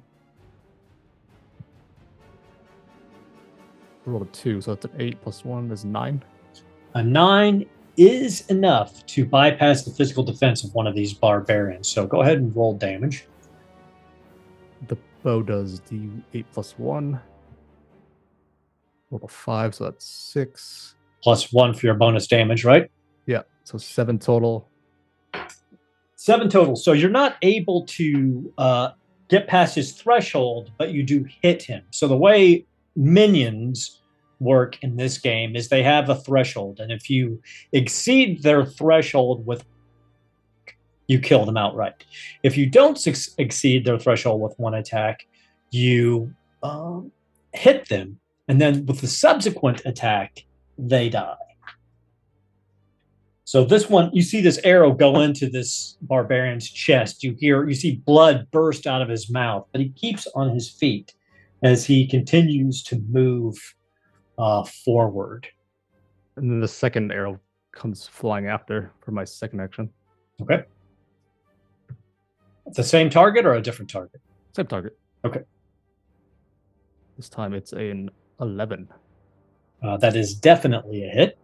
Rolled a 2, so that's an 8 + 1 is 9. A 9 is enough to bypass the physical defense of one of these barbarians. So go ahead and roll damage. The bow does D8 + 1. Rolled a 5, so that's 6. +1 for your bonus damage, right? Yeah, so 7 total. 7 total. So you're not able to get past his threshold, but you do hit him. So the way minions work in this game is they have a threshold, and if you exceed their threshold you kill them outright. If you don't exceed their threshold with 1 attack, you hit them, and then with the subsequent attack they die. So this one, you see this arrow go into this barbarian's chest. You see blood burst out of his mouth, but he keeps on his feet as he continues to move forward. And then the second arrow comes flying after for my second action. Okay. The same target or a different target? Same target. Okay. This time it's an 11. That is definitely a hit.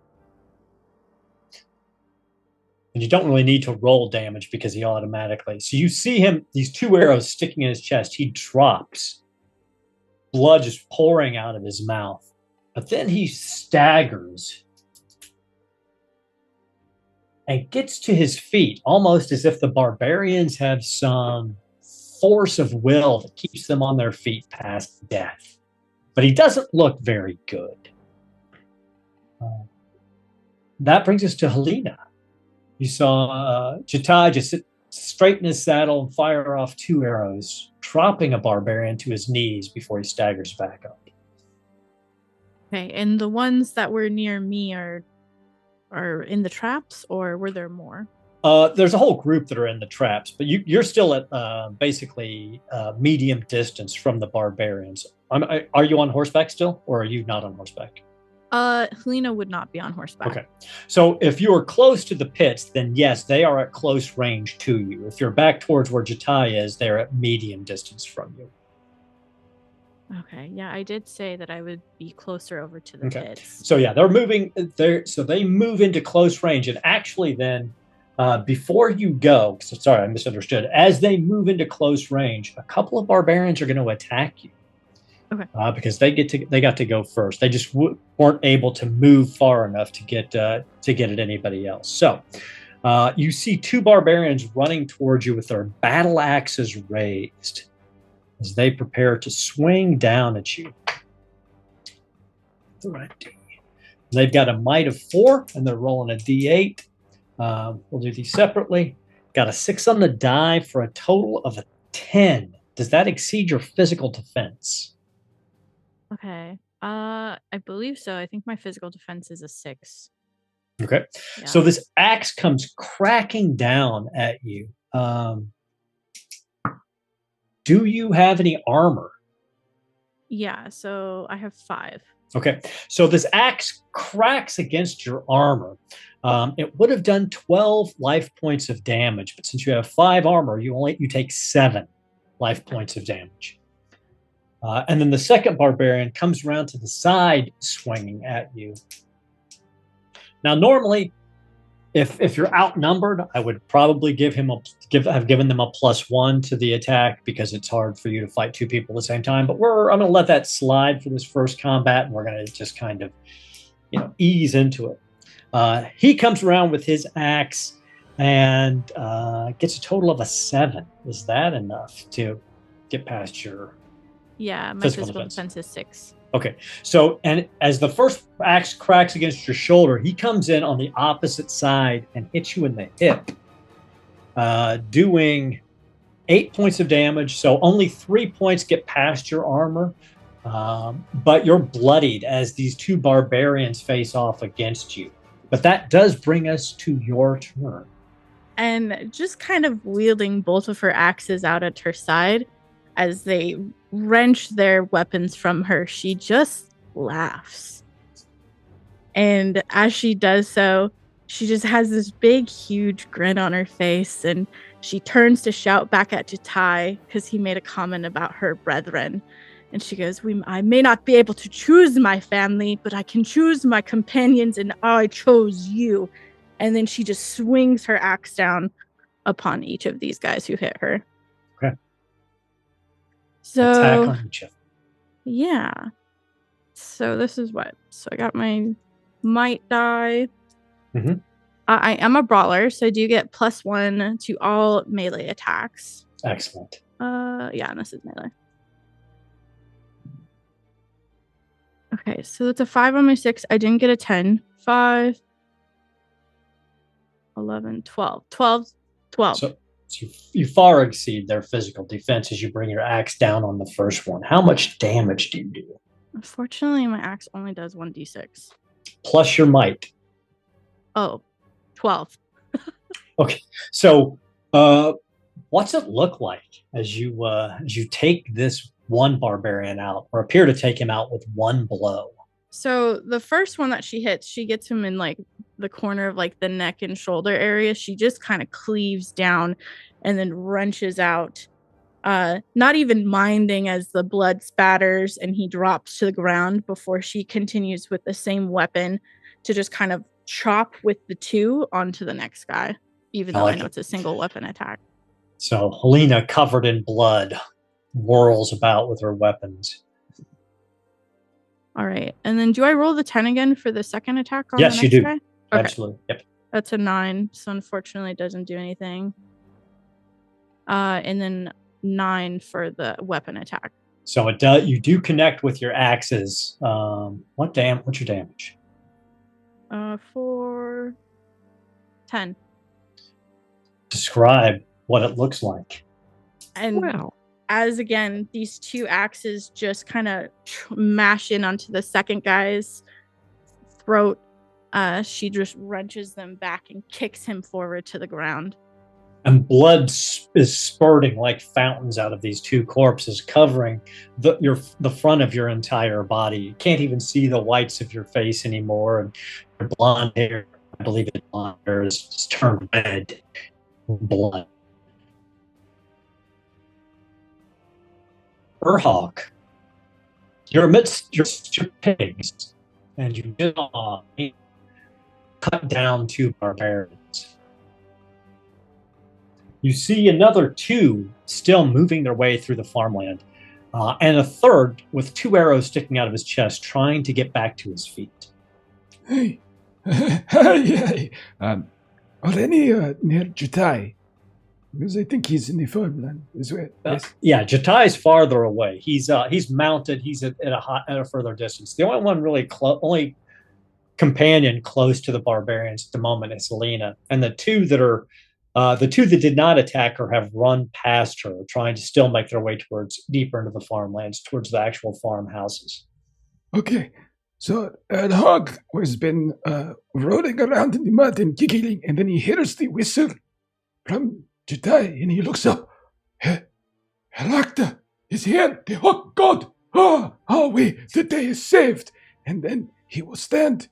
And you don't really need to roll damage because he automatically. So you see him, these two arrows sticking in his chest. He drops. Blood just pouring out of his mouth. But then he staggers and gets to his feet, almost as if the barbarians have some force of will that keeps them on their feet past death. But he doesn't look very good. That brings us to Helena. You saw Jatai just sit straight in his saddle and fire off two arrows, dropping a barbarian to his knees before he staggers back up. Okay, and the ones that were near me are in the traps, or were there more? There's a whole group that are in the traps, but you're still at basically medium distance from the barbarians. Are you on horseback still, or are you not on horseback? Helena would not be on horseback. Okay. So if you are close to the pits, then yes, they are at close range to you. If you're back towards where Jatai is, they're at medium distance from you. Okay. Yeah, I did say that I would be closer over to the pits. So yeah, they're moving there. So they move into close range. And actually then, before you go, sorry, I misunderstood. As they move into close range, a couple of barbarians are going to attack you. Okay. Because they got to go first. They just weren't able to move far enough to get at anybody else. So you see two barbarians running towards you with their battle axes raised as they prepare to swing down at you. They've got a might of 4, and they're rolling a d8. We'll do these separately. Got a 6 on the die for a total of a 10. Does that exceed your physical defense? Okay. I believe so. I think my physical defense is a 6. Okay. Yeah. So this axe comes cracking down at you. Do you have any armor? Yeah, so I have 5. Okay. So this axe cracks against your armor. It would have done 12 life points of damage, but since you have 5 armor, you take 7 life points of damage. And then the second barbarian comes around to the side, swinging at you. Now, normally, if you're outnumbered, I would probably have given them a +1 to the attack because it's hard for you to fight 2 people at the same time. But I'm going to let that slide for this first combat, and we're going to just kind of, ease into it. He comes around with his axe and gets a total of a 7. Is that enough to get past your? Yeah, my physical defense is 6. Okay, so and as the first axe cracks against your shoulder, he comes in on the opposite side and hits you in the hip, doing 8 points of damage. So only 3 points get past your armor, but you're bloodied as these 2 barbarians face off against you. But that does bring us to your turn. And just kind of wielding both of her axes out at her side, as they wrench their weapons from her, she just laughs. And as she does so, she just has this big, huge grin on her face, and she turns to shout back at Jatai because he made a comment about her brethren. And she goes, I may not be able to choose my family, but I can choose my companions, and I chose you. And then she just swings her axe down upon each of these guys who hit her. Okay. So, attack on each other. Yeah. So this is what? So I got my might die. Mm-hmm. I am a brawler, so I do get +1 to all melee attacks. Excellent. Yeah, and this is melee. Okay, so that's a 5 on my 6. I didn't get a 10. 5, 11, 12. 12. So you far exceed their physical defense as you bring your axe down on the first one. How much damage do you do? Unfortunately, my axe only does 1d6. Plus your might. Oh, 12. Okay, so what's it look like as you take this one barbarian out, or appear to take him out with one blow? So the first one that she hits, she gets him in like the corner of like the neck and shoulder area. She just kind of cleaves down and then wrenches out, not even minding as the blood spatters and he drops to the ground before she continues with the same weapon to just kind of chop with the 2 onto the next guy, even though I know it's a single weapon attack. So Helena, covered in blood, whirls about with her weapons. All right. And then do I roll the 10 again for the second attack on yes, the next you do. guy? Okay. Absolutely. Yep. That's a 9, so unfortunately it doesn't do anything. And then 9 for the weapon attack. So it does. You do connect with your axes. What's your damage? 4, 10. Describe what it looks like. And Wow. as again, these 2 axes just kind of mash in onto the second guy's throat. She just wrenches them back and kicks him forward to the ground. And blood is spurting like fountains out of these 2 corpses, covering the front of your entire body. You can't even see the whites of your face anymore, and your blonde hair, I believe it's blonde hair, is just turned red with blood. Urhawk, you're amidst your pigs, and you just cut down 2 barbarians. You see another 2 still moving their way through the farmland, and a third with 2 arrows sticking out of his chest, trying to get back to his feet. Hey, hey. Are any near Jutai? Because I think he's in the farmland as well. Yes. Yeah, Jatai's farther away. He's mounted. He's at a further distance. The only one really only companion close to the barbarians at the moment is Helena, and the 2 that did not attack her have run past her, trying to still make their way deeper into the farmlands, towards the actual farmhouses. Okay, so the hog has been rolling around in the mud and giggling, and then he hears the whistle from Jutai, and he looks up. Helakta is here, the hog god. The day is saved. And then he will stand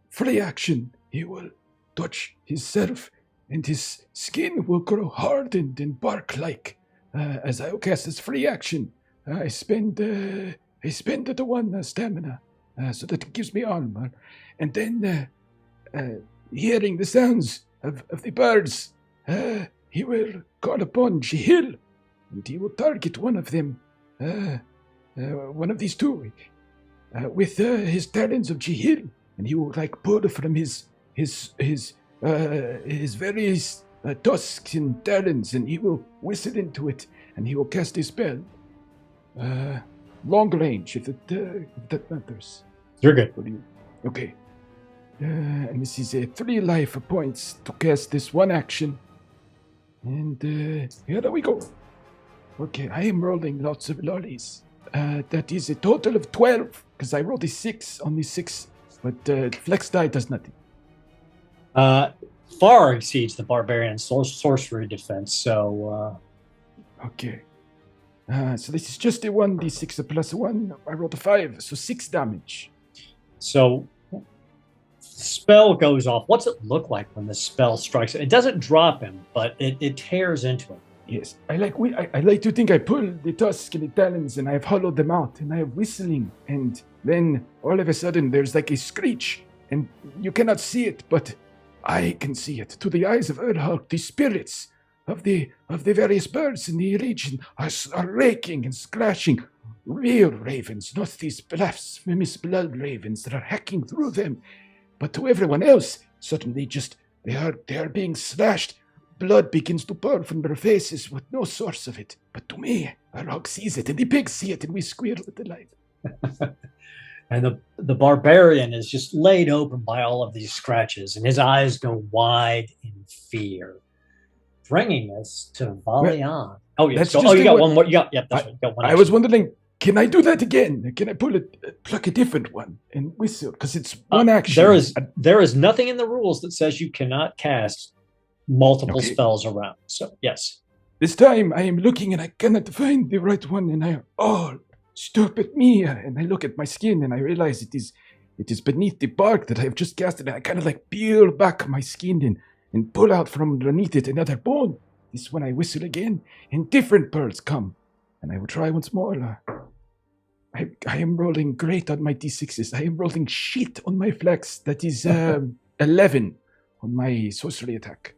free action. He will touch his serf, and his skin will grow hardened and bark-like. As I will cast this free action, I spend the 1 stamina, so that it gives me armor. And then, hearing the sounds of the birds, he will call upon Jihil, and he will target one of them, one of these 2, with his talons of Jihil, and he will pull from his various tusks and talons, and he will whistle into it, and he will cast a spell. Long range, if that matters. You're good. Okay. And this is 3 life points to cast this 1 action. And here we go. Okay, I am rolling lots of lollies. That is a total of 12, because I rolled a 6 on the 6, but flex die does nothing. Far exceeds the barbarian sorcery defense, so... Okay. So this is just a 1d6 plus 1. I rolled a 5, so 6 damage. So, spell goes off. What's it look like when the spell strikes it? It doesn't drop him, but it tears into him. Yes, I like to think I pull the tusks and the talons, and I have hollowed them out, and I have whistling, and then all of a sudden there's a screech, and you cannot see it, but I can see it. To the eyes of Urhawk, the spirits of the various birds in the region are raking and scratching. Real ravens, not these blasphemous blood ravens that are hacking through them. But to everyone else, suddenly they are being slashed. Blood begins to pour from their faces with no source of it. But to me, Urhawk sees it, and the pigs see it, and we squeal with delight. And the barbarian is just laid open by all of these scratches, and his eyes go wide in fear. Bringing us to Valian. Oh, yeah. So, you got one more. That's right. You got one. I was wondering, Can I do that again? Can I pluck a different one and whistle? Because it's one action. There is nothing in the rules that says you cannot cast multiple Okay. spells around. So yes. This time I am looking and I cannot find the right one, and stop at me. And I look at my skin and I realize it is beneath the bark that I have just casted. And I kind of like peel back my skin and pull out from underneath it another bone. This one I whistle again, and different birds come. And I will try once more. I am rolling great on my d6s. I am rolling shit on my flex. That is 11 on my sorcery attack.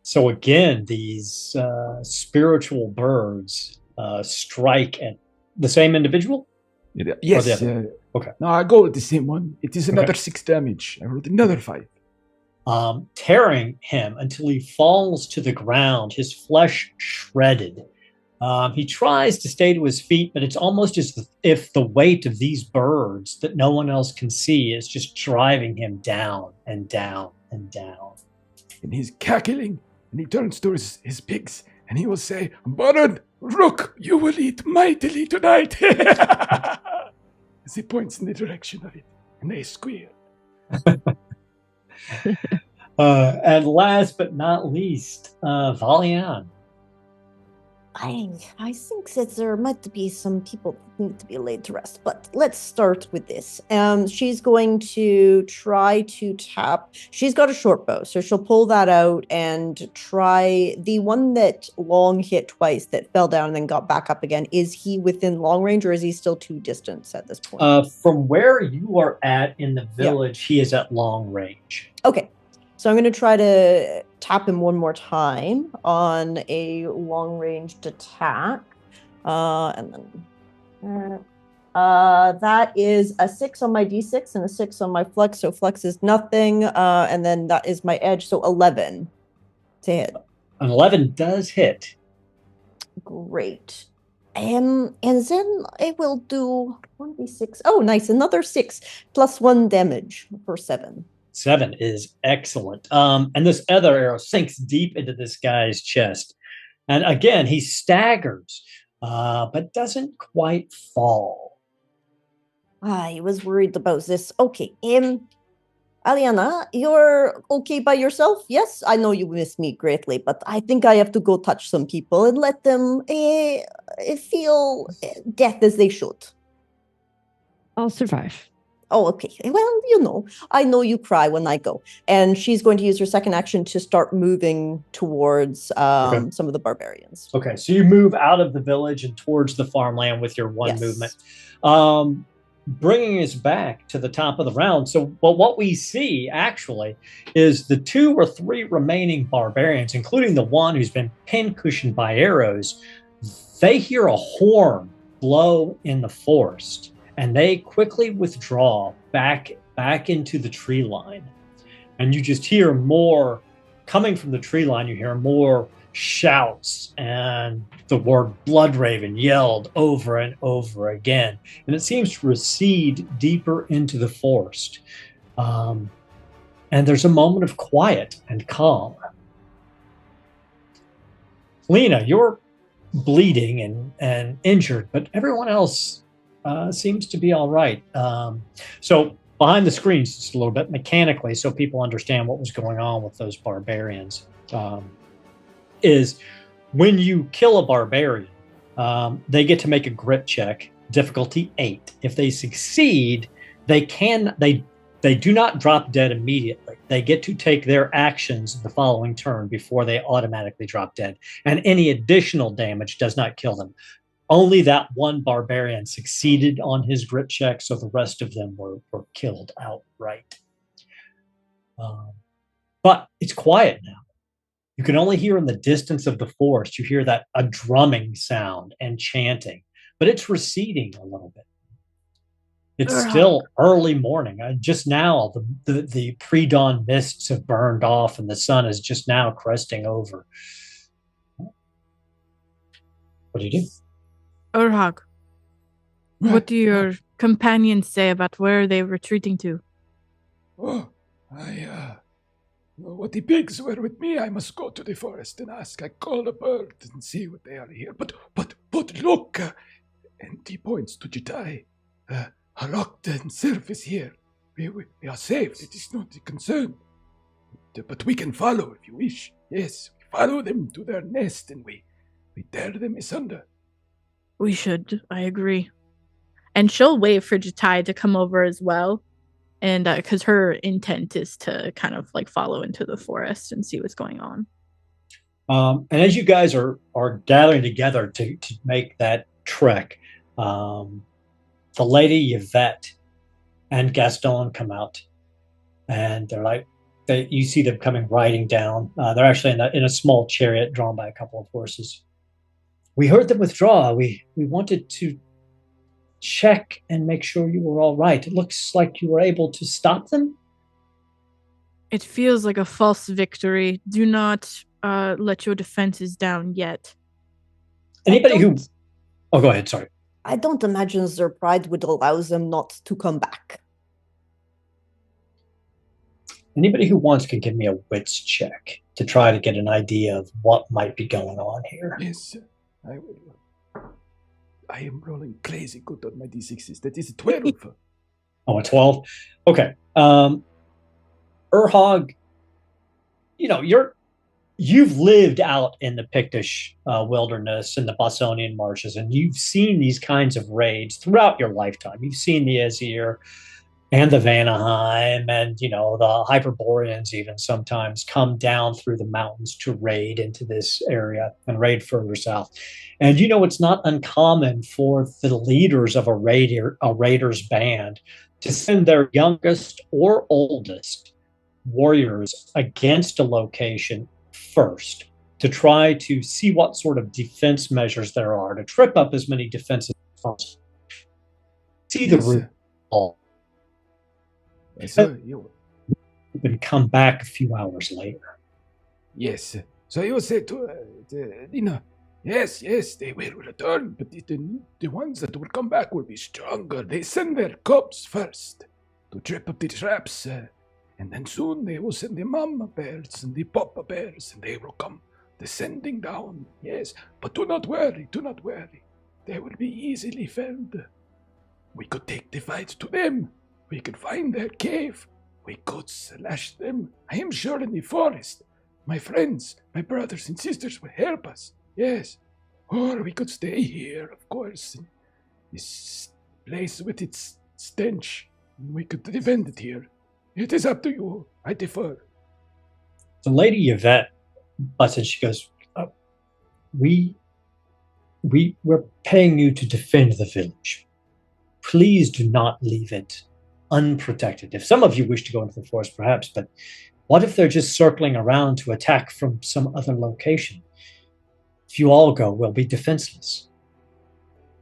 So again, these spiritual birds strike at the same individual? Yes. Okay. No, I go with the same one. It is another 6 damage. I rolled another 5. Tearing him until he falls to the ground, his flesh shredded. He tries to stay to his feet, but it's almost as if the weight of these birds that no one else can see is just driving him down and down and down. And he's cackling, and he turns to his pigs, and he will say, "Barad, Rook, you will eat mightily tonight." As he points in the direction of it, and they squeal. And last but not least, Valian. I think that there might be some people that need to be laid to rest, but let's start with this. She's going to try to tap. She's got a short bow, so she'll pull that out and try the one that Long hit twice that fell down and then got back up again. Is he within long range, or is he still too distant at this point? From where you are at in the village, he is at long range. Okay. So I'm going to try to tap him one more time on a long-ranged attack. And then that is a 6 on my d6 and a 6 on my flex. So flex is nothing. And then that is my edge. So 11 to hit. An 11 does hit. Great. And then I will do 1d6. Oh, nice. Another 6 plus 1 damage for 7. 7 is excellent. And this other arrow sinks deep into this guy's chest. And again, he staggers, but doesn't quite fall. I was worried about this. Okay. Aliana, you're okay by yourself? Yes, I know you miss me greatly, but I think I have to go touch some people and let them feel death as they should. I'll survive. Oh, okay. Well, I know you cry when I go. And she's going to use her second action to start moving towards some of the barbarians. Okay, so you move out of the village and towards the farmland with your one movement. Bringing us back to the top of the round. So what we see, actually, is the 2 or 3 remaining barbarians, including the one who's been pincushioned by arrows, they hear a horn blow in the forest. And they quickly withdraw back into the tree line. And you just hear more, coming from the tree line, you hear more shouts and the word Bloodraven yelled over and over again. And it seems to recede deeper into the forest. And there's a moment of quiet and calm. Lena, you're bleeding and injured, but everyone else seems to be all right. So behind the screens, just a little bit mechanically, so people understand what was going on with those barbarians, is when you kill a barbarian, they get to make a grit check, difficulty 8. If they succeed, they do not drop dead immediately. They get to take their actions the following turn before they automatically drop dead, and any additional damage does not kill them. Only that one barbarian succeeded on his grit check, so the rest of them were killed outright. But it's quiet now. You can only hear in the distance of the forest, you hear a drumming sound and chanting, but it's receding a little bit. It's still early morning. Just now, the pre-dawn mists have burned off and the sun is just now cresting over. What do you do? Urhag, what do your companions say about where they're retreating to? Oh, what the pigs were with me, I must go to the forest and ask. I call a bird and see what they are here. But look, and he points to Jitai. A locked surface here. We are safe. It is not a concern. But we can follow if you wish. Yes, we follow them to their nest and we tear them asunder. We should. I agree. And she'll wait for Jatai to come over as well. And because her intent is to kind of like follow into the forest and see what's going on. And as you guys are gathering together to make that trek, the lady Yvette and Gaston come out, and they're like, you see them coming riding down. They're actually in a small chariot drawn by a couple of horses. We heard them withdraw. We wanted to check and make sure you were all right. It looks like you were able to stop them. It feels like a false victory. Do not let your defenses down yet. Anybody who... Oh, go ahead, sorry. I don't imagine their pride would allow them not to come back. Anybody who wants can give me a wits check to try to get an idea of what might be going on here. Yes, I will. I am rolling crazy good on my D6s. That is a 12. Oh, a 12? Okay. Urhog, you've lived out in the Pictish wilderness and the Bossonian marshes, and you've seen these kinds of raids throughout your lifetime. You've seen the Azir and the Vanaheim, and the Hyborians even sometimes come down through the mountains to raid into this area and raid further south. And it's not uncommon for the leaders of a raider's band to send their youngest or oldest warriors against a location first to try to see what sort of defense measures there are, to trip up as many defenses as possible. See the root. And come back a few hours later. Yes. So you said to Dina, yes, they will return, but the ones that will come back will be stronger. They send their cubs first to trip up the traps, and then soon they will send the mama bears and the papa bears, and they will come descending down. Yes, but do not worry. They will be easily felled. We could take the fight to them. We could find their cave. We could slash them. I am sure in the forest. My friends, my brothers and sisters will help us. Yes. Or we could stay here, of course. In this place with its stench. We could defend it here. It is up to you. I defer. The lady Yvette butts in. She goes, we're paying you to defend the village. Please do not leave it unprotected. If some of you wish to go into the forest, perhaps, but what if they're just circling around to attack from some other location? If you all go, we'll be defenseless.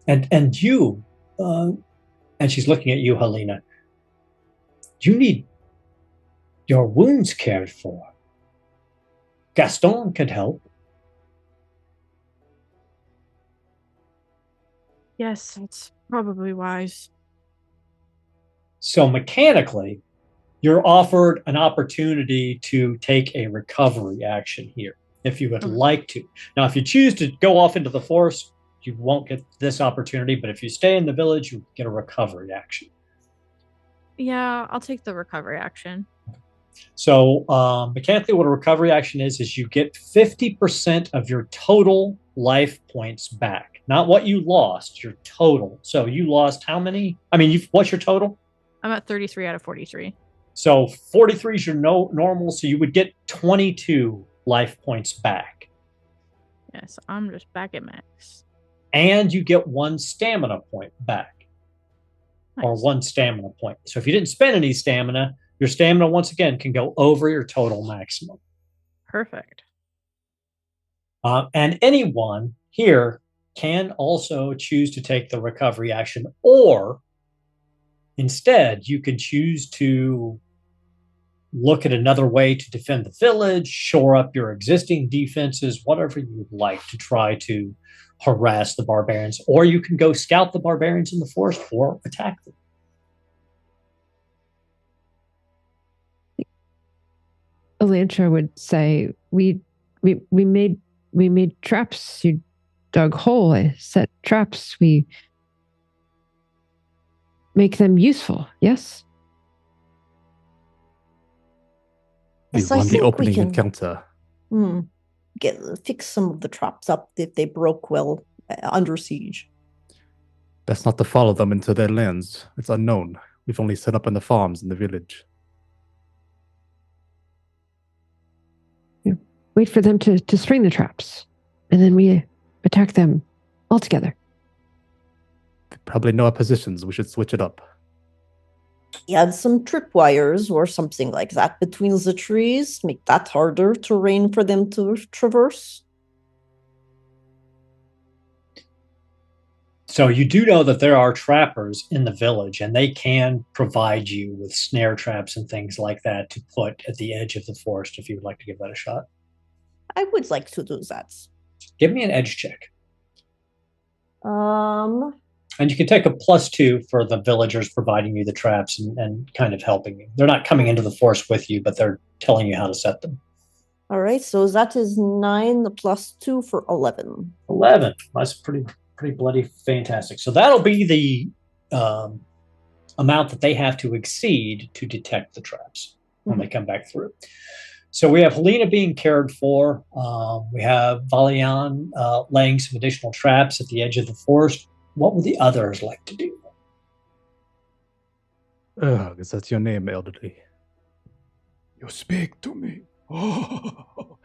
And you, and she's looking at you, Helena, you need your wounds cared for. Gaston could help. Yes, that's probably wise. So mechanically, you're offered an opportunity to take a recovery action here, if you would like to. Now, if you choose to go off into the forest, you won't get this opportunity, but if you stay in the village, you get a recovery action. Yeah, I'll take the recovery action. So mechanically, what a recovery action is you get 50% of your total life points back. Not what you lost, your total. So you lost how many? What's your total? I'm at 33 out of 43. So 43 is your normal, so you would get 22 life points back. Yes, I'm just back at max. And you get 1 stamina point back. Nice. Or 1 stamina point. So if you didn't spend any stamina, your stamina, once again, can go over your total maximum. Perfect. And anyone here can also choose to take the recovery action, or instead, you can choose to look at another way to defend the village, shore up your existing defenses, whatever you would like to try to harass the barbarians. Or you can go scout the barbarians in the forest or attack them. Elantra would say, we made traps. You dug hole. I set traps. We make them useful, yes? We Yes, I won the think we opening can- encounter. Fix some of the traps up if they broke while under siege. Best not to follow them into their lands. It's unknown. We've only set up in the farms in the village. Wait for them to spring the traps, and then we attack them all together. They probably know our positions. We should switch it up. Add some tripwires or something like that between the trees. Make that harder terrain for them to traverse. So you do know that there are trappers in the village, and they can provide you with snare traps and things like that to put at the edge of the forest if you would like to give that a shot. I would like to do that. Give me an edge check. And you can take a +2 for the villagers providing you the traps and kind of helping you. They're not coming into the forest with you, but they're telling you how to set them. All right, so that is 9, the +2 for 11. 11. That's pretty bloody fantastic. So that'll be the amount that they have to exceed to detect the traps when they come back through. So we have Helena being cared for. We have Valian laying some additional traps at the edge of the forest. What would the others like to do? Is that your name, elderly? You speak to me. Oh,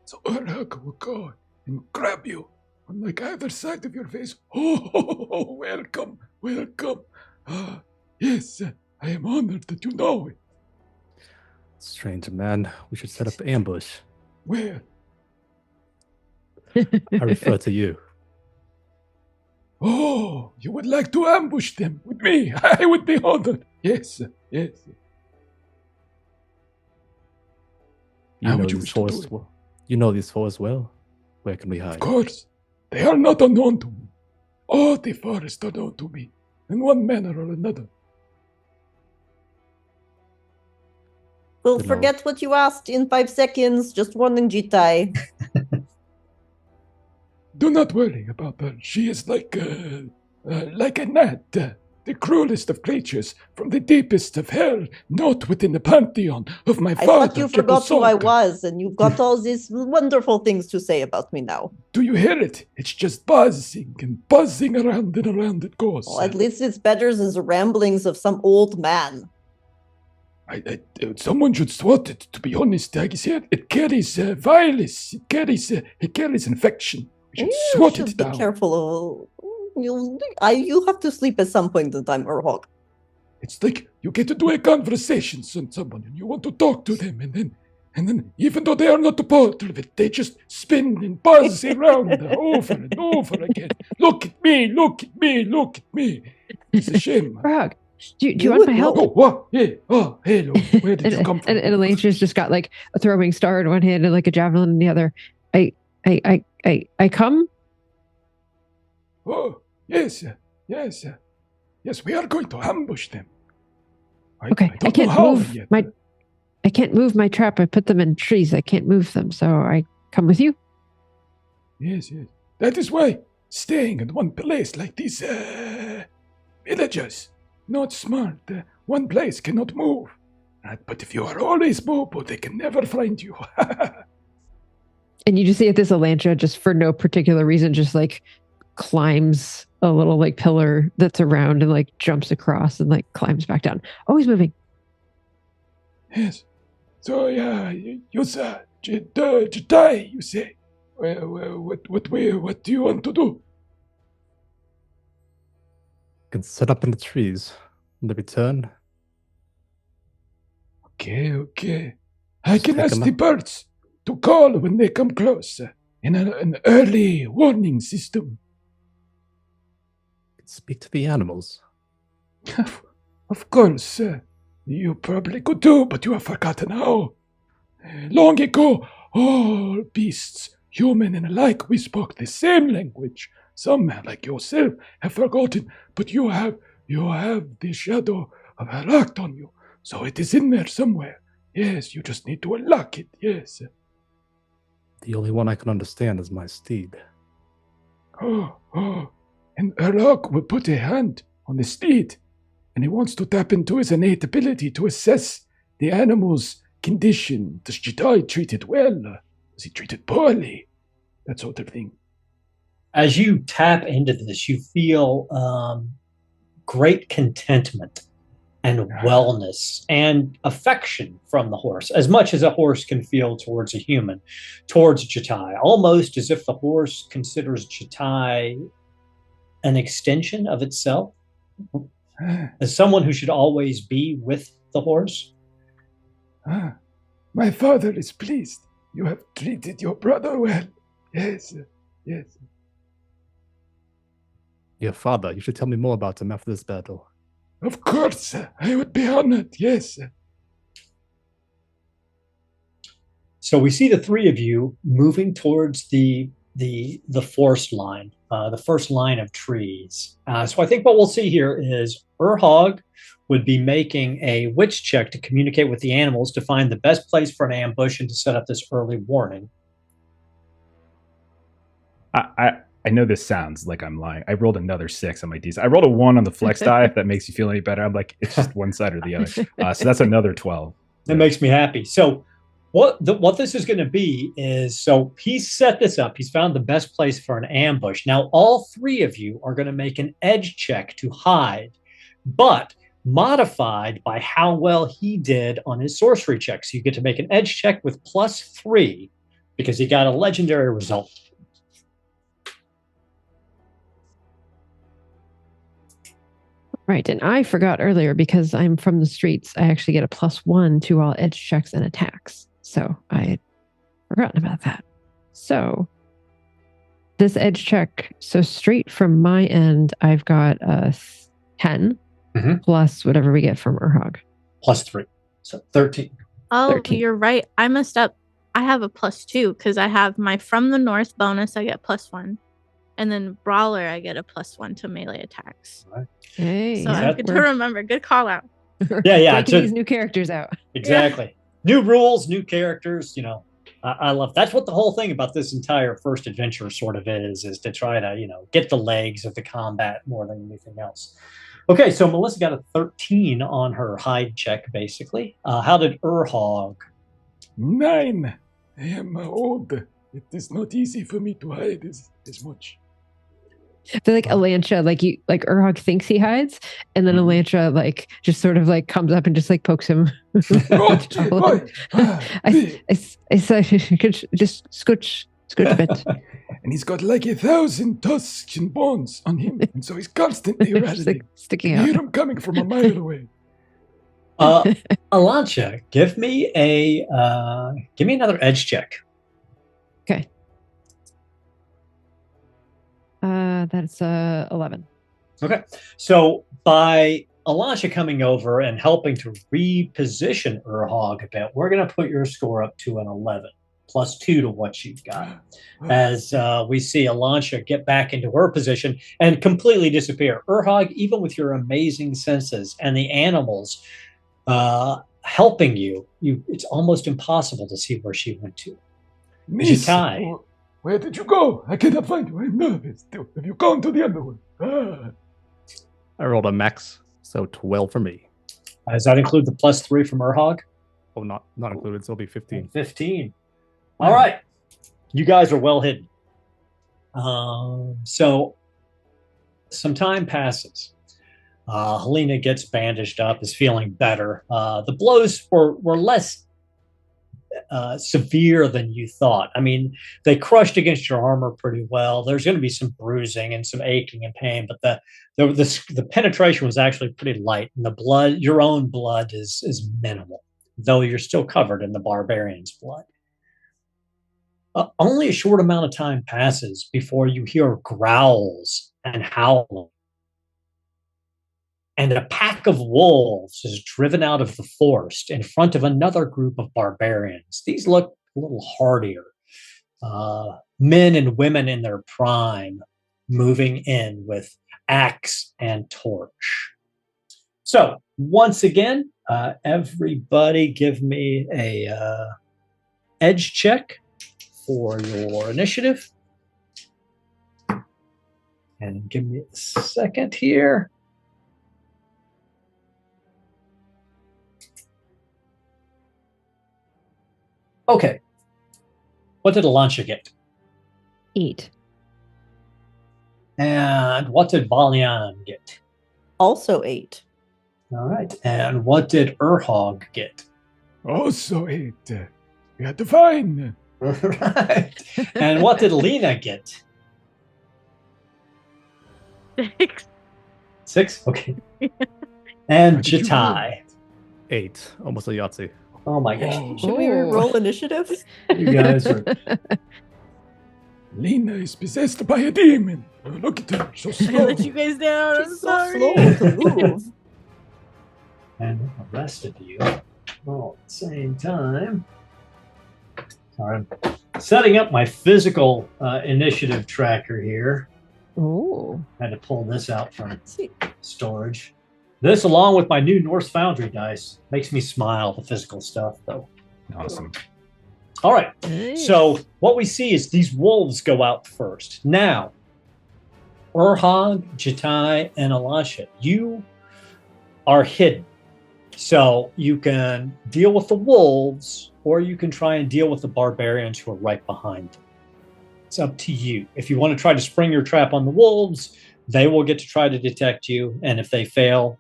so Uruk will go and grab you on like either side of your face. Oh, welcome, welcome. Yes, I am honored that you know it. Strange man. We should set up ambush. Where? I refer to you. Oh, you would like to ambush them with me? I would be honored. Yes, yes. You How know would you these wish to do forests it? well. You know these forests well. Where can we hide? Of course, they are not unknown to me. All the forests are known to me, in one manner or another. We'll Good forget what you asked in 5 seconds. Just warning, Jitai. Do not worry about her. She is like a gnat, the cruelest of creatures from the deepest of hell, not within the pantheon of my I father. thought you forgot who I Triple Soak. was, and you've got all these wonderful things to say about me now. Do you hear it? It's just buzzing and buzzing around and around it goes. Well, at least it's better than the ramblings of some old man. Someone should swat it. To be honest, I guess it carries virus. It carries infection. We should You swat should it be down. careful. You have to sleep at some point in time, Urhog. It's like you get into a conversation with someone and you want to talk to them, and then even though they are not a part of it, they just spin and buzz around over and over again. Look at me, look at me, look at me. It's a shame. Urhog, do you You want would my help? Oh, what? Yeah. Oh, hello. Where did you come from? And Elantra's just got like a throwing star in one hand and like a javelin in the other. I come. Oh, yes, yes. Yes, we are going to ambush them. Okay, I don't know can't how move yet. I can't move my trap. I put them in trees. I can't move them, so I come with you. Yes. That is why staying in one place like these villagers, not smart. One place cannot move. Right? But if you are always mobile, they can never find you. And you just see at this Elantra, just for no particular reason, just like climbs a little like pillar that's around and like jumps across and like climbs back down. Always moving. Yes. So yeah, you say, Jitai, you say. What do you want to do? Can set up in the trees. When they return, Okay. I can take ask 'em the up. birds to call when they come close in an early warning system. speak to the animals. Of course, you probably could do, but you have forgotten how. Long ago, all beasts, human and alike, we spoke the same language. Some, like yourself, have forgotten, but you have the shadow of Harak on you, so it is in there somewhere. Yes, you just need to unlock it, yes. The only one I can understand is my steed. Oh, and Harak will put a hand on the steed, and he wants to tap into his innate ability to assess the animal's condition. Does Jedi treat it well? Does he treat it poorly? That sort of thing. As you tap into this, you feel great contentment and wellness and affection from the horse, as much as a horse can feel towards a human, towards Jatai, almost as if the horse considers Jatai an extension of itself, as someone who should always be with the horse. My father is pleased. You have treated your brother well. Yes, yes. Your father, you should tell me more about him after this battle. Of course, I would be honored, yes. So we see the three of you moving towards the forest line, the first line of trees. So I think what we'll see here is Urhog would be making a wits check to communicate with the animals to find the best place for an ambush and to set up this early warning. I know this sounds like I'm lying. I rolled another 6 on my D's. I rolled a 1 on the flex die, if that makes you feel any better. I'm like, it's just one side or the other. So that's another 12. That makes me happy. So what this is going to be is, so he's set this up. He's found the best place for an ambush. Now, all three of you are going to make an edge check to hide, but modified by how well he did on his sorcery check. So you get to make an edge check with +3 because he got a legendary result. Right, and I forgot earlier because I'm from the streets. I actually get a +1 to all edge checks and attacks. So I had forgotten about that. So this edge check, so straight from my end, I've got a 10 plus whatever we get from Urhog. +3, so 13. Oh, 13. You're right. I messed up. I have a +2 because I have my From the North bonus. I get +1. And then Brawler, I get a +1 to melee attacks. Right. Hey, So I'm good to remember. Good call out. Yeah. Taking these new characters out. Exactly. New rules, new characters, I love, that's what the whole thing about this entire first adventure sort of is to try to, get the legs of the combat more than anything else. Okay, so Melissa got a 13 on her hide check, basically. How did Urhog? 9. I am old. It is not easy for me to hide as much. I feel like Elantra, Urhog thinks he hides, and then Elantra, just sort of comes up and just pokes him. I say, just scooch a bit. And he's got 1,000 tusks and bones on him, and so he's constantly Just, rattling. sticking You out. hear him coming from a mile away. Elantra, give me another edge check. Okay. That's 11. Okay. So by Elisha coming over and helping to reposition Urhog a bit, we're going to put your score up to an 11, +2 to what you've got. As we see Elisha get back into her position and completely disappear. Urhog, even with your amazing senses and the animals helping you, it's almost impossible to see where she went to. Miss, Jatai. Where did you go? I cannot find you. I'm nervous. Have you gone to the underworld? I rolled a max, so 12 for me. Does that include the +3 from Urhog? Oh, not included, so it'll be 15. 15. All right. You guys are well hidden. So some time passes. Helena gets bandaged up, is feeling better. The blows were less severe than you thought. I mean, they crushed against your armor pretty well. There's going to be some bruising and some aching and pain, but the penetration was actually pretty light, and the blood, your own blood, is minimal, though you're still covered in the barbarian's blood. Only a short amount of time passes before you hear growls and howling. And a pack of wolves is driven out of the forest in front of another group of barbarians. These look a little hardier. Men and women in their prime moving in with axe and torch. So, once again, everybody give me a edge check for your initiative. And give me a second here. Okay. What did Alansha get? 8. And what did Valian get? Also 8. All right. And what did Urhog get? Also 8. We had to find. Right. And what did Lena get? 6. 6? Okay. And How did you Jatai. 8. Almost a Yahtzee. Oh my gosh. Should we roll initiative? You guys are. Lena is possessed by a demon. Oh, look at her. So I slow. let you guys down. I'm She's so sorry. slow to move. And the rest of you all at the same time. Sorry, I'm setting up my physical initiative tracker here. Oh. Had to pull this out from Let's see. storage. This, along with my new Norse Foundry dice, makes me smile, the physical stuff, though. Awesome. All right. Nice. So what we see is these wolves go out first. Now, Urhog, Jatai, and Elisha, you are hidden. So you can deal with the wolves, or you can try and deal with the barbarians who are right behind them. It's up to you. If you want to try to spring your trap on the wolves, they will get to try to detect you. And if they fail,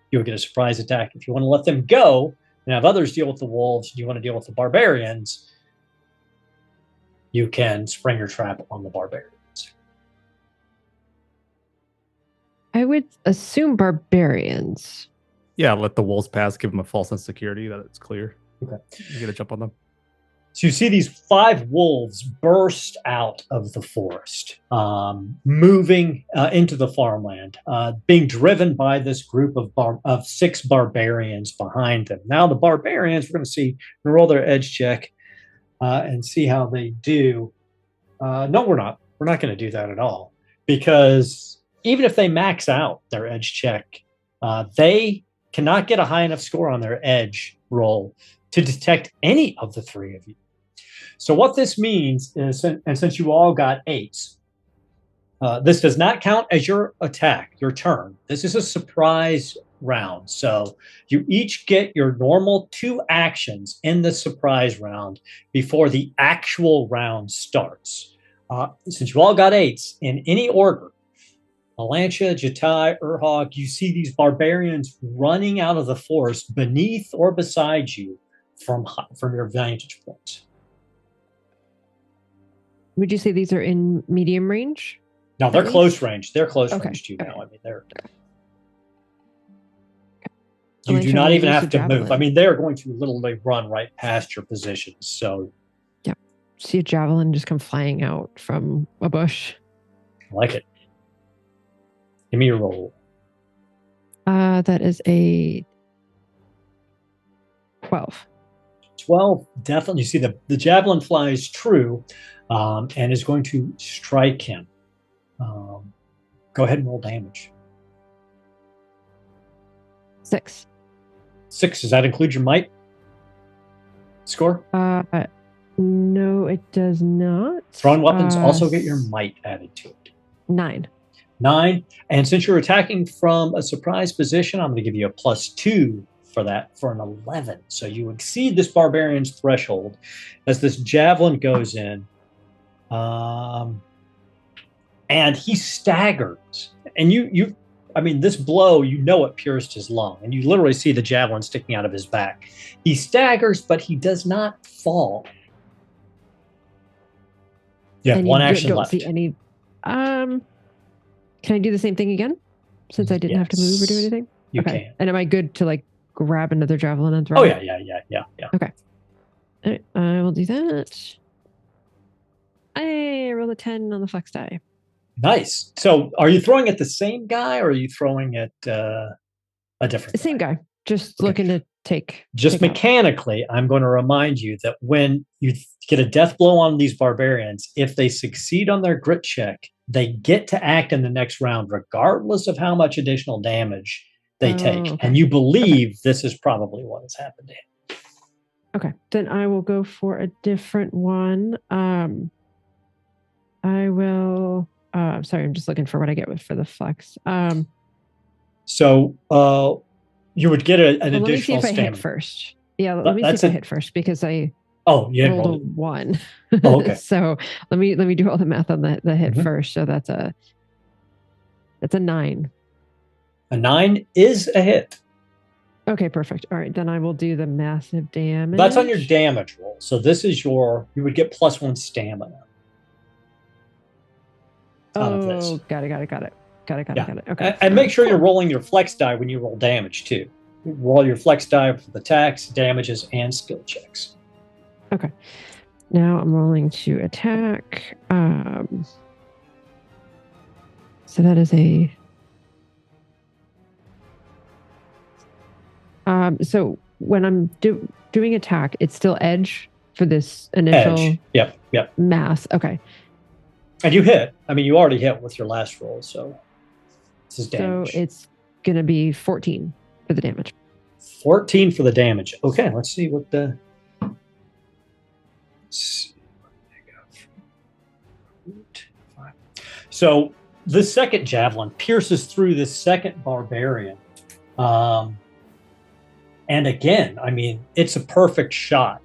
you'll get a surprise attack. If you want to let them go and have others deal with the wolves, and you want to deal with the barbarians, you can spring your trap on the barbarians. I would assume barbarians. Yeah, let the wolves pass, give them a false sense of security that it's clear. Okay. You get a jump on them. So you see these 5 wolves burst out of the forest, moving into the farmland, being driven by this group of 6 barbarians behind them. Now the barbarians, we're going to see, roll their edge check and see how they do. No, we're not. We're not going to do that at all, because even if they max out their edge check, they cannot get a high enough score on their edge roll to detect any of the 3 of you. So what this means is, and since you all got 8s, this does not count as your attack, your turn. This is a surprise round. So you each get your normal 2 actions in the surprise round before the actual round starts. Since you all got 8s, in any order, Alansha, Jatai, Urhog, you see these barbarians running out of the forest beneath or beside you from your vantage point. Would you say these are in medium range? No, they're At close least? range. They're close Okay, range to you now. I mean, they're. You Alansha, do not will even use have the to move. javelin. I mean, they're going to literally run right past your positions. So See a javelin just come flying out from a bush. I like it. Give me your roll. That is a 12. 12, definitely. You see the javelin flies true and is going to strike him. Go ahead and roll damage. 6. 6, does that include your might score? No, it does not. Thrown weapons also get your might added to it. 9. 9. And since you're attacking from a surprise position, I'm going to give you a +2 for that, for an 11. So you exceed this barbarian's threshold as this javelin goes in. And he staggers. And this blow, it pierced his lung. And you literally see the javelin sticking out of his back. He staggers, but he does not fall. You have And one you action don't left. see any. Can I do the same thing again? Since I didn't have to move or do Yes, anything? You Okay. can. And am I good to grab another javelin and throw Oh, it? yeah. Okay. All right, I will do that. I roll a 10 on the flex die. Nice. So are you throwing at the same guy, or are you throwing at a different Same guy. Just Okay. looking to take. Just take out. mechanically, I'm going to remind you that when you get a death blow on these barbarians, if they succeed on their grit check, they get to act in the next round, regardless of how much additional damage they take. okay. And you believe this is probably what has happened to him. Okay, then I will go for a different one. I will. Sorry, I'm just looking for what I get for the flex. So You would get an Well, let me see additional if I hit stamina. first. Yeah, let me see That's if I a- hit first because I Oh, you had rolled a rolled it. 1. Oh, okay. So let me do all the math on the hit Mhm. first. So that's a 9. A 9 is a hit. Okay, perfect. All right, then I will do the massive damage. That's on your damage roll. So this is you would get +1 stamina. Out of this. Oh, got it. Yeah. Okay. And make sure you're Cool. rolling your flex die when you roll damage too. Roll your flex die for the attacks, damages, and skill checks. Okay. Now I'm rolling to attack. So that is a. So when I'm doing attack, it's still edge for this initial Edge. Yep. mass. Okay. And you hit. I mean, you already hit with your last roll, so this is damage. So it's gonna be 14 for the damage. 14 for the damage. Okay, let's see what the. So the second javelin pierces through this second barbarian. And again, I mean, it's a perfect shot.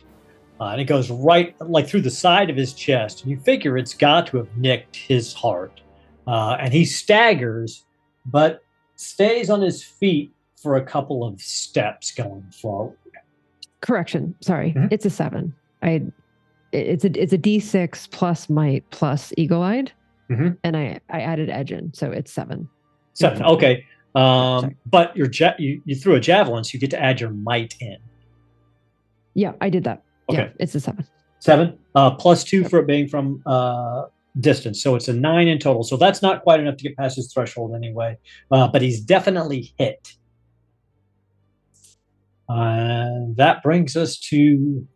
And it goes right like through the side of his chest. And you figure it's got to have nicked his heart. And he staggers, but stays on his feet for a couple of steps going forward. Correction. Sorry. Mhm. It's a 7. It's a D6 plus might plus eagle-eyed. Mhm. And I added edge in, so it's 7. 7. Okay. sorry. But you threw a javelin, so you get to add your might in. Yeah, I did that. Okay. Yeah, it's a 7. 7 +2 for it being from distance, so it's a 9 in total. So that's not quite enough to get past his threshold anyway. But he's definitely hit. That brings us to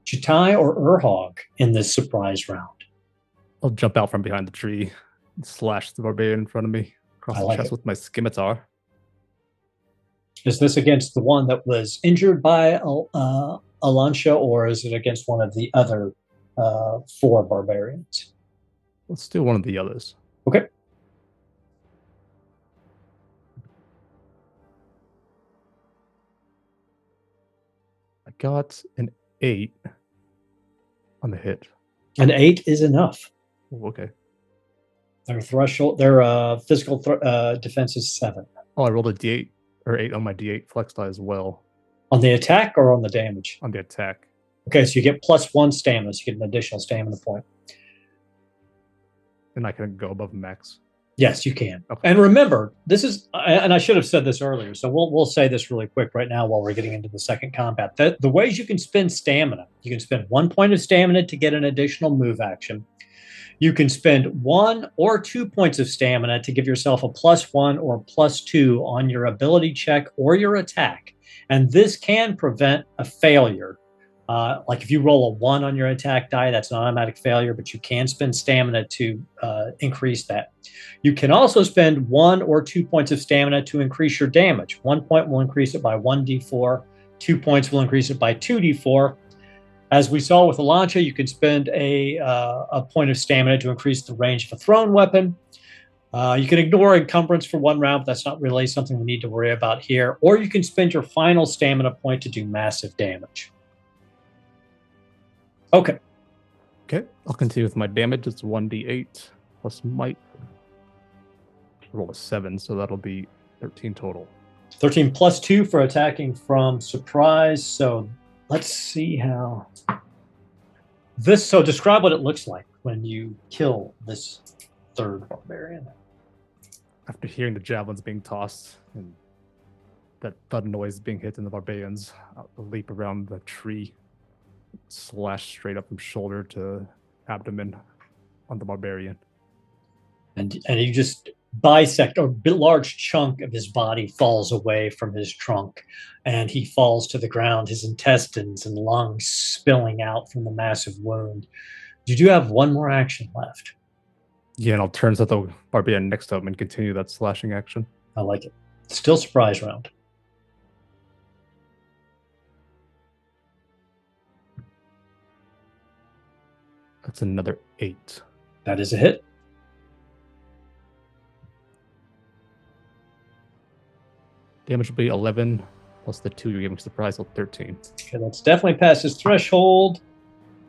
Chitai or Urhog in this surprise round. I'll jump out from behind the tree and slash the barbarian in front of me across I the like chest it. with my scimitar. Is this against the one that was injured by Alansha, or is it against one of the other 4 barbarians? Let's do one of the others. Okay. I got an 8 on the hit. An 8 is enough. Oh, okay. Their threshold, their physical defense is 7. Oh, I rolled a D8 or 8 on my D8 flex die as well On the attack or on the damage? on the attack. Okay, so you get +1 stamina, so you get an additional stamina point. And I can go above max. Yes, you can. Okay. And remember, this is, and I should have said this earlier, so we'll say this really quick right now while we're getting into the second combat. The ways you can spend stamina, you can spend 1 point of stamina to get an additional move action. You can spend 1 or 2 points of stamina to give yourself a +1 or +2 on your ability check or your attack. And this can prevent a failure. Like if you roll a 1 on your attack die, that's an automatic failure, but you can spend stamina to increase that. You can also spend 1 or 2 points of stamina to increase your damage. 1 point will increase it by 1d4. 2 points will increase it by 2d4. As we saw with Alansha, you can spend a point of stamina to increase the range of a thrown weapon. You can ignore encumbrance for 1 round, but that's not really something we need to worry about here. Or you can spend your final stamina point to do massive damage. Okay. Okay, I'll continue with my damage. It's 1d8 plus might. Roll a 7, so that'll be 13 total. 13 +2 for attacking from surprise. So let's see how this. So describe what it looks like when you kill this third barbarian. After hearing the javelins being tossed and that thud noise being hit in the barbarians, I'll leap around the tree, slash straight up from shoulder to abdomen on the barbarian. And you just bisect, or a large chunk of his body falls away from his trunk, and he falls to the ground, his intestines and lungs spilling out from the massive wound. You do have 1 more action left. Yeah, and I'll turn to the barbarian next to him and continue that slashing action. I like it. Still surprise round. That's another 8. That is a hit. Damage will be 11 plus the 2 you're giving surprise, so 13. Okay, that's definitely past his threshold.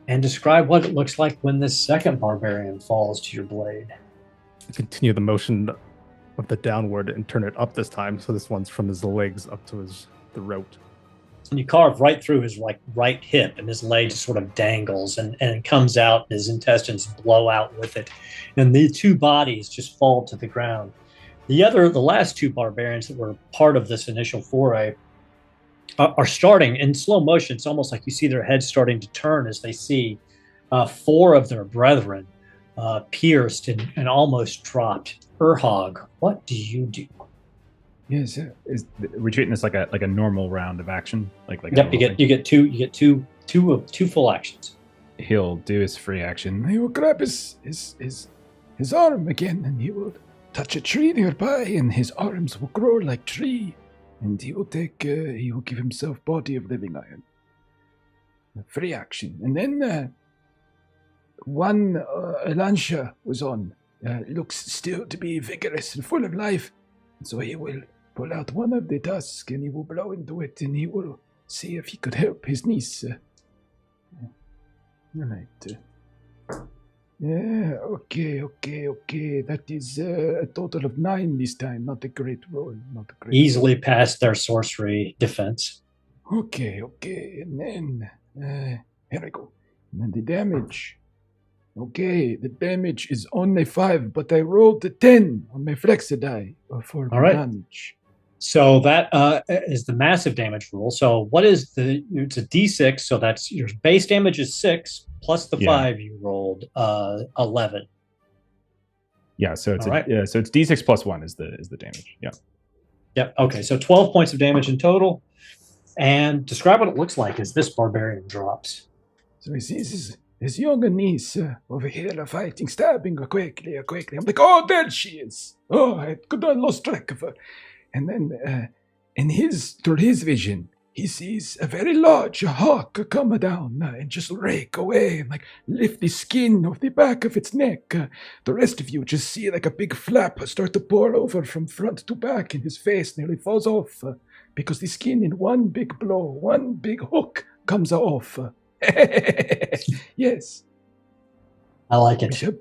And describe what it looks like when this second barbarian falls to your blade. Continue the motion of the downward and turn it up this time. So this one's from his legs up to his throat. And you carve right through his right hip, and his leg just sort of dangles and comes out, and his intestines blow out with it. And the two bodies just fall to the ground. The last two barbarians that were part of this initial foray are starting in slow motion. It's almost like you see their heads starting to turn as they see 4 of their brethren pierced and almost dropped. Urhog, what do you do? Yes, is retreating this like a normal round of action? Yep, you get two full actions. He'll do his free action. He will grab his arm again, and he will touch a tree nearby, and his arms will grow like tree, and he will give himself body of living iron. A free action, and then one Elansha was on. Looks still to be vigorous and full of life, so he will pull out one of the tusks, and he will blow into it, and he will see if he could help his niece. Right. Yeah, okay. That is a total of 9 this time. Not a great roll. Easily past their sorcery defense. Okay. And then, here we go. And then the damage. Okay, the damage is only 5, but I rolled a 10 on my flexi die for the damage. So that is the massive damage rule. So what is it's a D6, so that's your base damage is 6, plus the 5 you rolled, 11. Yeah, so it's so it's D6 plus 1 is the damage. Yeah. Yep. Okay, so 12 points of damage in total. And describe what it looks like as this barbarian drops. So he sees his younger niece over here fighting, stabbing her quickly. I'm like, oh, there she is. Oh, I lost track of her. And then, through his vision, he sees a very large hawk come down and just rake away and lift the skin off the back of its neck. The rest of you just see like a big flap start to pour over from front to back, and his face nearly falls off because the skin in one big blow, one big hook comes off. Yes. I like it. We shall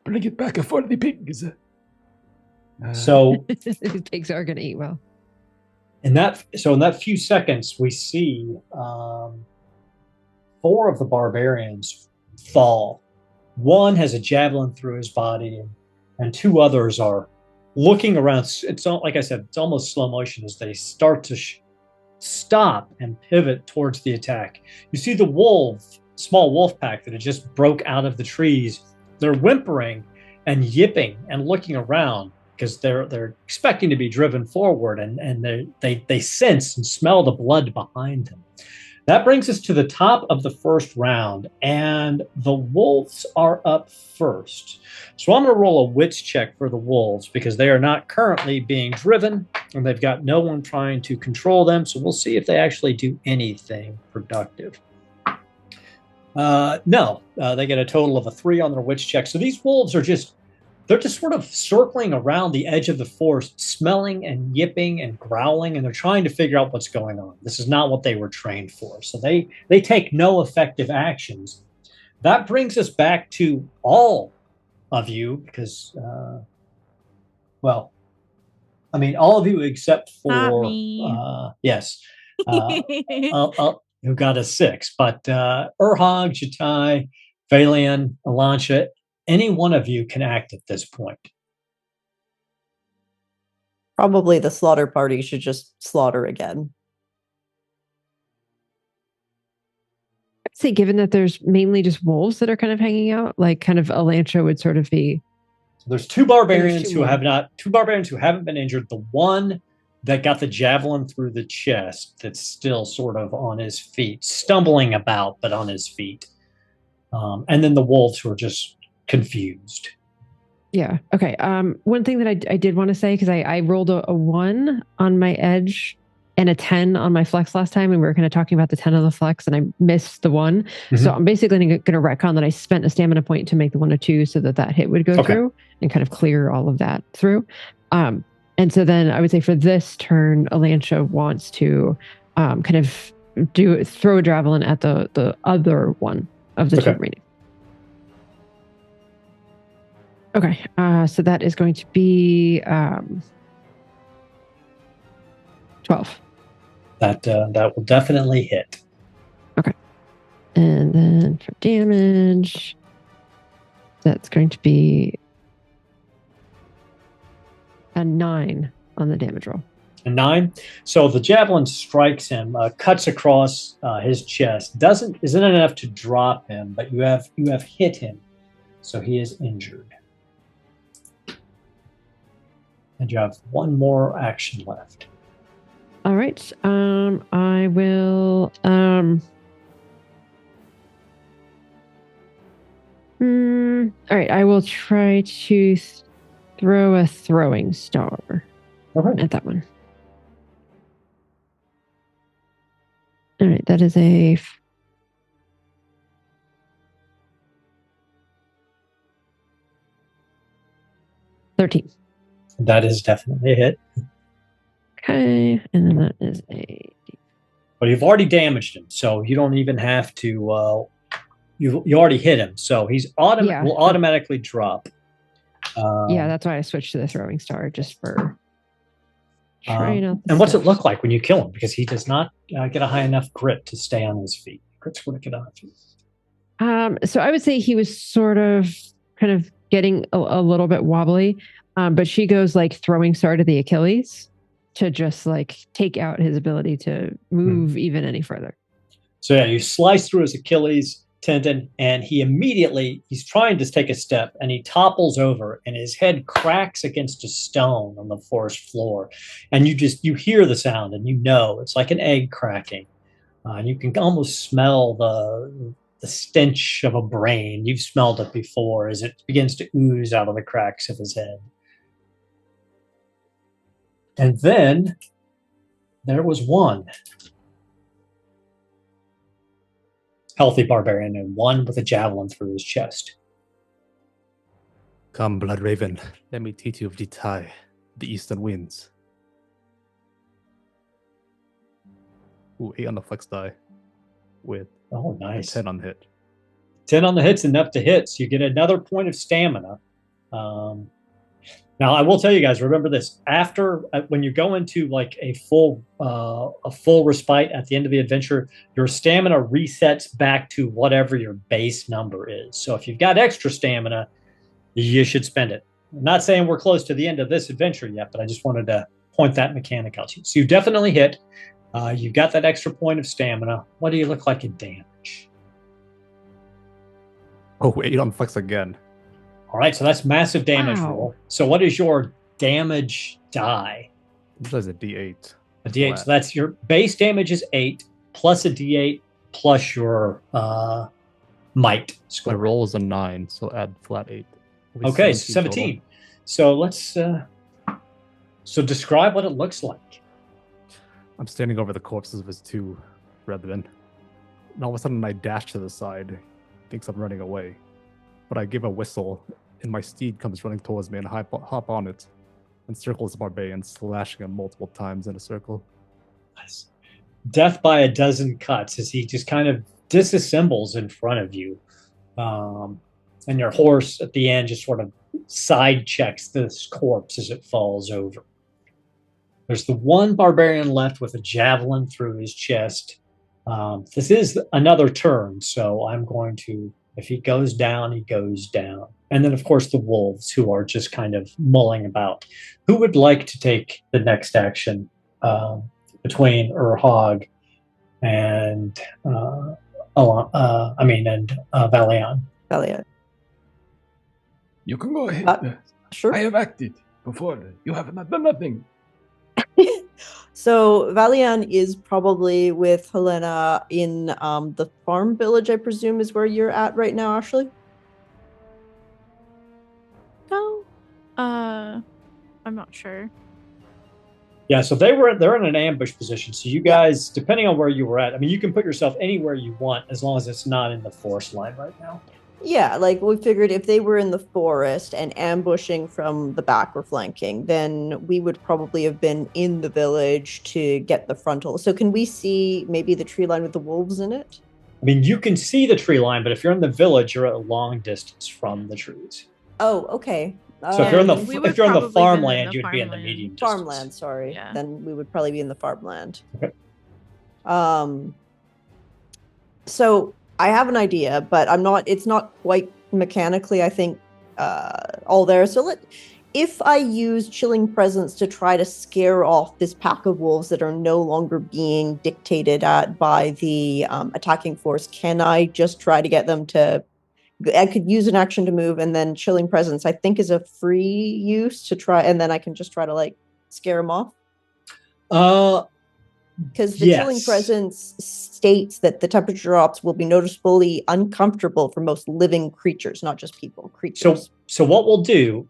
bring it back for the pigs. So these pigs are going to eat well. In that few seconds, we see 4 of the barbarians fall. One has a javelin through his body, and 2 others are looking around. It's like I said, it's almost slow motion as they start to stop and pivot towards the attack. You see the small wolf pack that had just broke out of the trees. They're whimpering and yipping and looking around, because they're expecting to be driven forward, and they sense and smell the blood behind them. That brings us to the top of the first round, and the wolves are up first. So I'm going to roll a wits check for the wolves, because they are not currently being driven, and they've got no one trying to control them, so we'll see if they actually do anything productive. No, they get a total of a 3 on their wits check. So these wolves are they're just sort of circling around the edge of the forest, smelling and yipping and growling, and they're trying to figure out what's going on. This is not what they were trained for. So they take no effective actions. That brings us back to all of you, because, all of you except for, Not me. Yes, who got a 6. But Urhog, Jatai, Valian, Elansha, any one of you can act at this point. Probably the slaughter party should just slaughter again. I'd say, given that there's mainly just wolves that are kind of hanging out, kind of Elansha would sort of be. So there's 2 barbarians who haven't been injured. The one that got the javelin through the chest that's still sort of on his feet, stumbling about, but on his feet. And then the wolves who are just confused. Yeah. Okay. One thing that I did want to say, because I rolled a 1 on my edge and a 10 on my flex last time, and we were kind of talking about the 10 on the flex, and I missed the 1. Mm-hmm. So I'm basically going to retcon that I spent a stamina point to make the 1 or 2 so that hit would go through and kind of clear all of that through. And so then I would say for this turn, Alancia wants to kind of throw a javelin at the other one of the two remaining. Okay, so that is going to be 12. That will definitely hit. Okay. And then for damage, that's going to be a 9 on the damage roll. A 9. So the javelin strikes him, cuts across his chest. Isn't enough to drop him, but you have hit him, so he is injured. And you have one more action left. All right. I will. All right. I will try to throw a throwing star at that one. All right. That is a 13. That is definitely a hit. Okay, and then that is a... But you've already damaged him, so you don't even have to... you already hit him, so he's will automatically drop. Yeah, that's why I switched to the throwing star, just for trying out And what's it look like when you kill him? Because he does not get a high enough grit to stay on his feet. Grit's going to get on his feet. So I would say he was sort of kind of getting a little bit wobbly, but she goes like throwing star to the Achilles to just like take out his ability to move even any further. So yeah, you slice through his Achilles tendon, and he's trying to take a step, and he topples over, and his head cracks against a stone on the forest floor, and you hear the sound, and you know it's like an egg cracking, and you can almost smell the stench of a brain. You've smelled it before as it begins to ooze out of the cracks of his head. And then there was one healthy barbarian and one with a javelin through his chest. Come, Blood Raven, let me teach you of Jitai, the eastern winds. Ooh, 8 on the flex die with nice. 10 on the hit. 10 on the hit's enough to hit, so you get another point of stamina. Now, I will tell you guys, remember this. After, when you go into like a full respite at the end of the adventure, your stamina resets back to whatever your base number is. So if you've got extra stamina, you should spend it. I'm not saying we're close to the end of this adventure yet, but I just wanted to point that mechanic out to you. So you definitely hit. You've got that extra point of stamina. What do you look like in damage? Oh, 8 on flex again. All right, so that's massive damage roll. So what is your damage die? This is a D8. A D8. So that's your base damage is 8 plus a D8 plus your might score. My roll is a 9, so add flat 8. Okay, 17. Total. So let's so describe what it looks like. I'm standing over the corpses of his 2 brethren. And all of a sudden I dash to the side. Thinks I'm running away. But I give a whistle, and my steed comes running towards me, and I hop on it and circles the barbarian, slashing him multiple times in a circle. Nice. Death by a dozen cuts as he just kind of disassembles in front of you. And your horse at the end just sort of side checks this corpse as it falls over. There's the one barbarian left with a javelin through his chest. This is another turn, so I'm going to... If he goes down, he goes down. And then, of course, the wolves, who are just kind of mulling about. Who would like to take the next action between Urhog and Valian? Valian. You can go ahead. Sure. I have acted before. You have not done nothing. So Valian is probably with Helena in the farm village, I presume, is where you're at right now, Ashley? No. I'm not sure. Yeah, so they're in an ambush position. So you guys, depending on where you were at, I mean, you can put yourself anywhere you want as long as it's not in the forest line right now. Yeah, like we figured if they were in the forest and ambushing from the back or flanking, then we would probably have been in the village to get the frontal. So can we see maybe the tree line with the wolves in it? I mean, you can see the tree line, but if you're in the village, you're at a long distance from the trees. Oh, okay. So if you're in the we would if you're in the probably been in farmland, the you'd be in the farmland. medium distance. Farmland, sorry. Yeah. Then we would probably be in the farmland. Okay. So I have an idea, but it's not quite mechanically, I think, all there. So if I use Chilling Presence to try to scare off this pack of wolves that are no longer being dictated at by the attacking force, can I just try to get them to... I could use an action to move, and then Chilling Presence, I think, is a free use to try, and then I can just try to, like, scare them off? Because the Chilling Presence states that the temperature drops will be noticeably uncomfortable for most living creatures, not just people, creatures. So what we'll do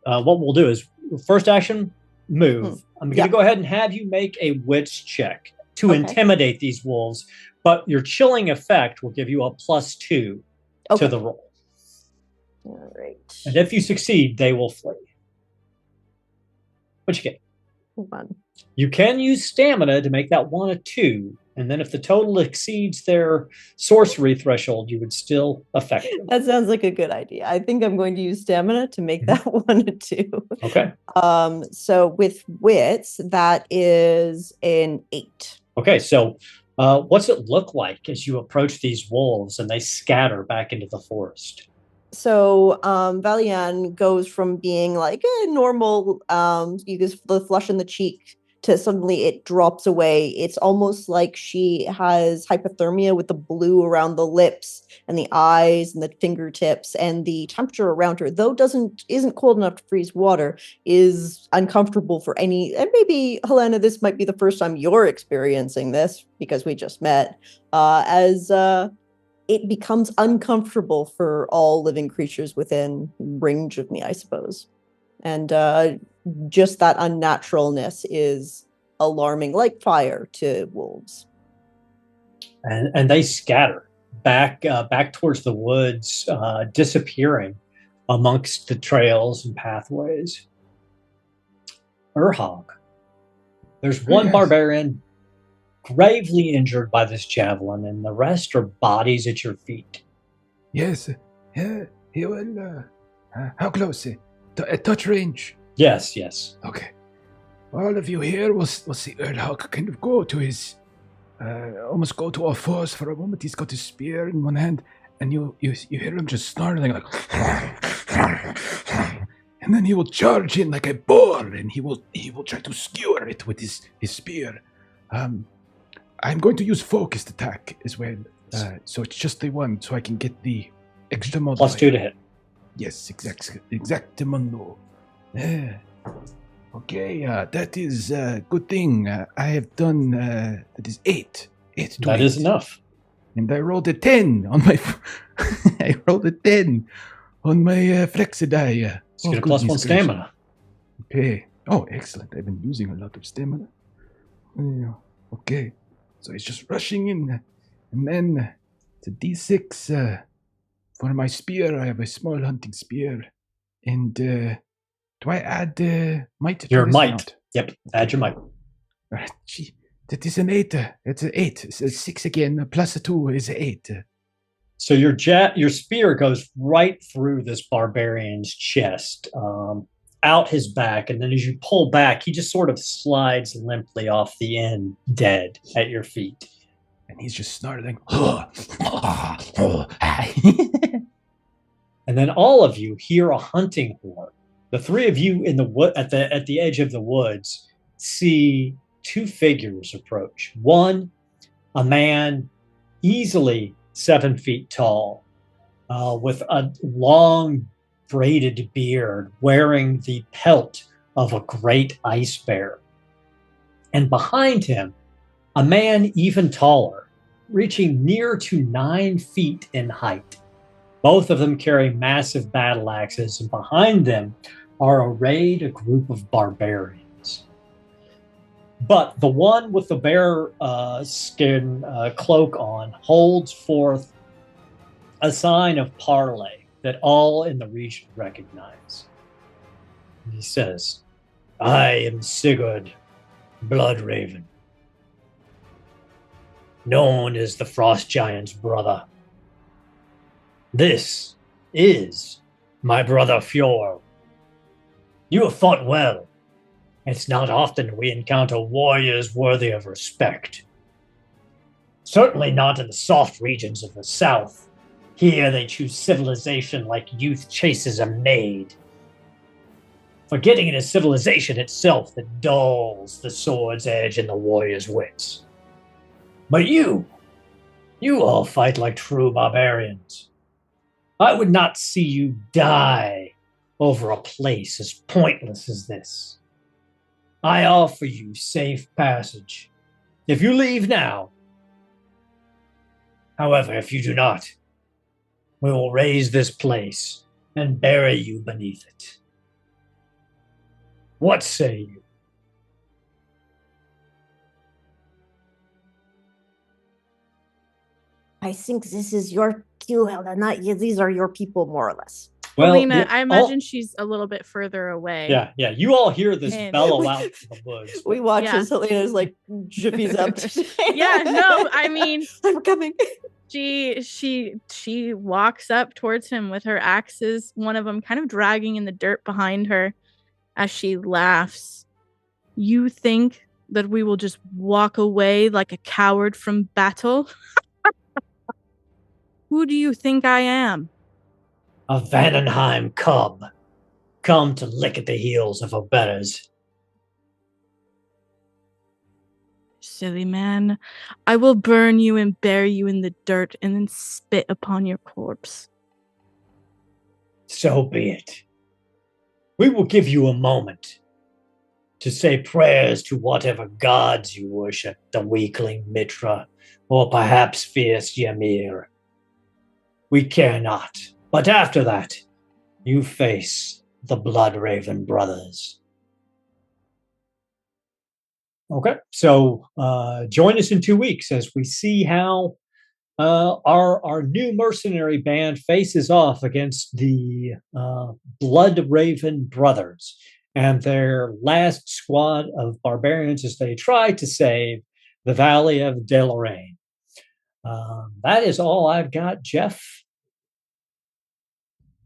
is first action, move. I'm going to go ahead and have you make a wits check to intimidate these wolves, but your chilling effect will give you a +2 to the roll. All right. And if you succeed, they will flee. What you get? 1. You can use stamina to make that 1 a 2, and then if the total exceeds their sorcery threshold, you would still affect them. That sounds like a good idea. I think I'm going to use stamina to make that 1 a 2. Okay. So with wits, that is an 8. Okay, so what's it look like as you approach these wolves and they scatter back into the forest? So Valian goes from being like a normal, you just the flush in the cheek, to suddenly it drops away. It's almost like she has hypothermia with the blue around the lips and the eyes and the fingertips, and the temperature around her, though isn't cold enough to freeze water, is uncomfortable for any. And maybe, Helena, this might be the first time you're experiencing this because we just met. It becomes uncomfortable for all living creatures within range of me, I suppose. And just that unnaturalness is alarming, like fire to wolves. And they scatter back towards the woods, disappearing amongst the trails and pathways. Urhog, there's one barbarian gravely injured by this javelin, and the rest are bodies at your feet. Yes, he will. How close? At touch range? Yes. Okay. All of you here will see Urhog kind of go to his, almost go to all fours for a moment. He's got his spear in one hand, and you hear him just snarling like, and then he will charge in like a boar, and he will try to skewer it with his spear. I'm going to use focused attack as well, so it's just the 1, so I can get the extra modifier. +2 to hit. Yes, exactamundo. Okay, that is a good thing. I have done, that is 8. 8 to That 8. is enough. And I rolled a 10 on my, I rolled a 10 on my flexidie. Let's get a +1 stamina. Okay. Oh, excellent. I've been using a lot of stamina. Okay. So he's just rushing in. And then it's a d6. For my spear, I have a small hunting spear. And do I add might to Your this might. amount? Yep, add your might. Gee, that is an 8. It's an 8. It's a 6 again. Plus a 2 is an 8. So your spear goes right through this barbarian's chest, out his back, and then as you pull back, he just sort of slides limply off the end, dead at your feet. And he's just snarling. And then all of you hear a hunting horn. The 3 of you in the wood at the edge of the woods see 2 figures approach. One, a man easily 7 feet tall, with a long braided beard, wearing the pelt of a great ice bear. And behind him, a man even taller, reaching near to 9 feet in height. Both of them carry massive battle axes, and behind them are arrayed a group of barbarians. But the one with the bear skin cloak on holds forth a sign of parley that all in the region recognize. And he says, I am Sigurd, Blood Raven, known as the Frost Giant's brother. This is my brother Fjord. You have fought well. It's not often we encounter warriors worthy of respect. Certainly not in the soft regions of the south. Here they choose civilization like youth chases a maid. Forgetting it is civilization itself that dulls the sword's edge and the warrior's wits. But you all fight like true barbarians. I would not see you die over a place as pointless as this. I offer you safe passage. If you leave now, however, if you do not, we will raise this place and bury you beneath it. What say you? I think this is your cue, Helena. Not you. These are your people, more or less. Well, Alina, I imagine she's a little bit further away. Yeah. You all hear this And- bellow out from the woods. We watch Yeah. as Helena's like jiffies up. Yeah, no, I mean, I'm coming. she walks up towards him with her axes, one of them kind of dragging in the dirt behind her as she laughs. You think that we will just walk away like a coward from battle? Who do you think I am? A Vandenheim cub, come to lick at the heels of our betters. Silly man. I will burn you and bury you in the dirt and then spit upon your corpse. So be it. We will give you a moment to say prayers to whatever gods you worship, the weakling Mitra, or perhaps fierce Ymir. We care not. But after that, you face the Blood Raven brothers. Okay, so join us in 2 weeks as we see how our new mercenary band faces off against the Blood Raven brothers and their last squad of barbarians as they try to save the Valley of Delaraine. That is all I've got, Jeff.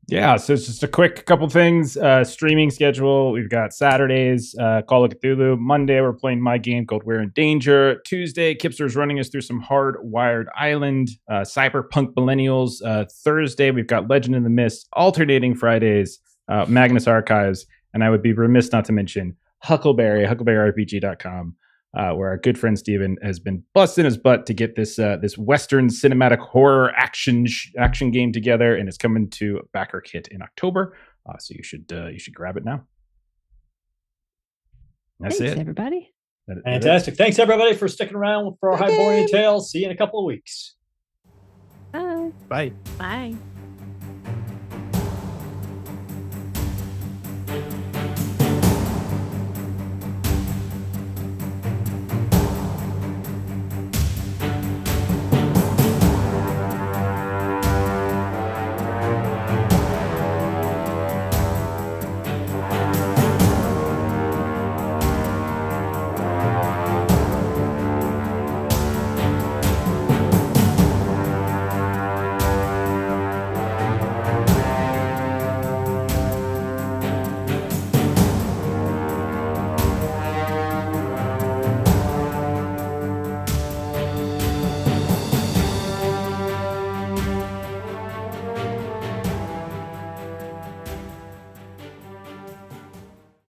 Yeah, so it's just a quick couple things. Streaming schedule. We've got Saturdays, Call of Cthulhu. Monday, we're playing my game called We're in Danger. Tuesday, Kipster's running us through some Hardwired Island, Cyberpunk Millennials. Thursday, we've got Legend in the Mist. Alternating Fridays, Magnus Archives. And I would be remiss not to mention huckleberryrpg.com, where our good friend Steven has been busting his butt to get this Western cinematic horror action game together, and it's coming to backer kit in October. So you should grab it now. That's Thanks, it, everybody. Fantastic. Thanks, everybody, for sticking around for our Hyborian Tales. See you in a couple of weeks. Bye. Bye. Bye.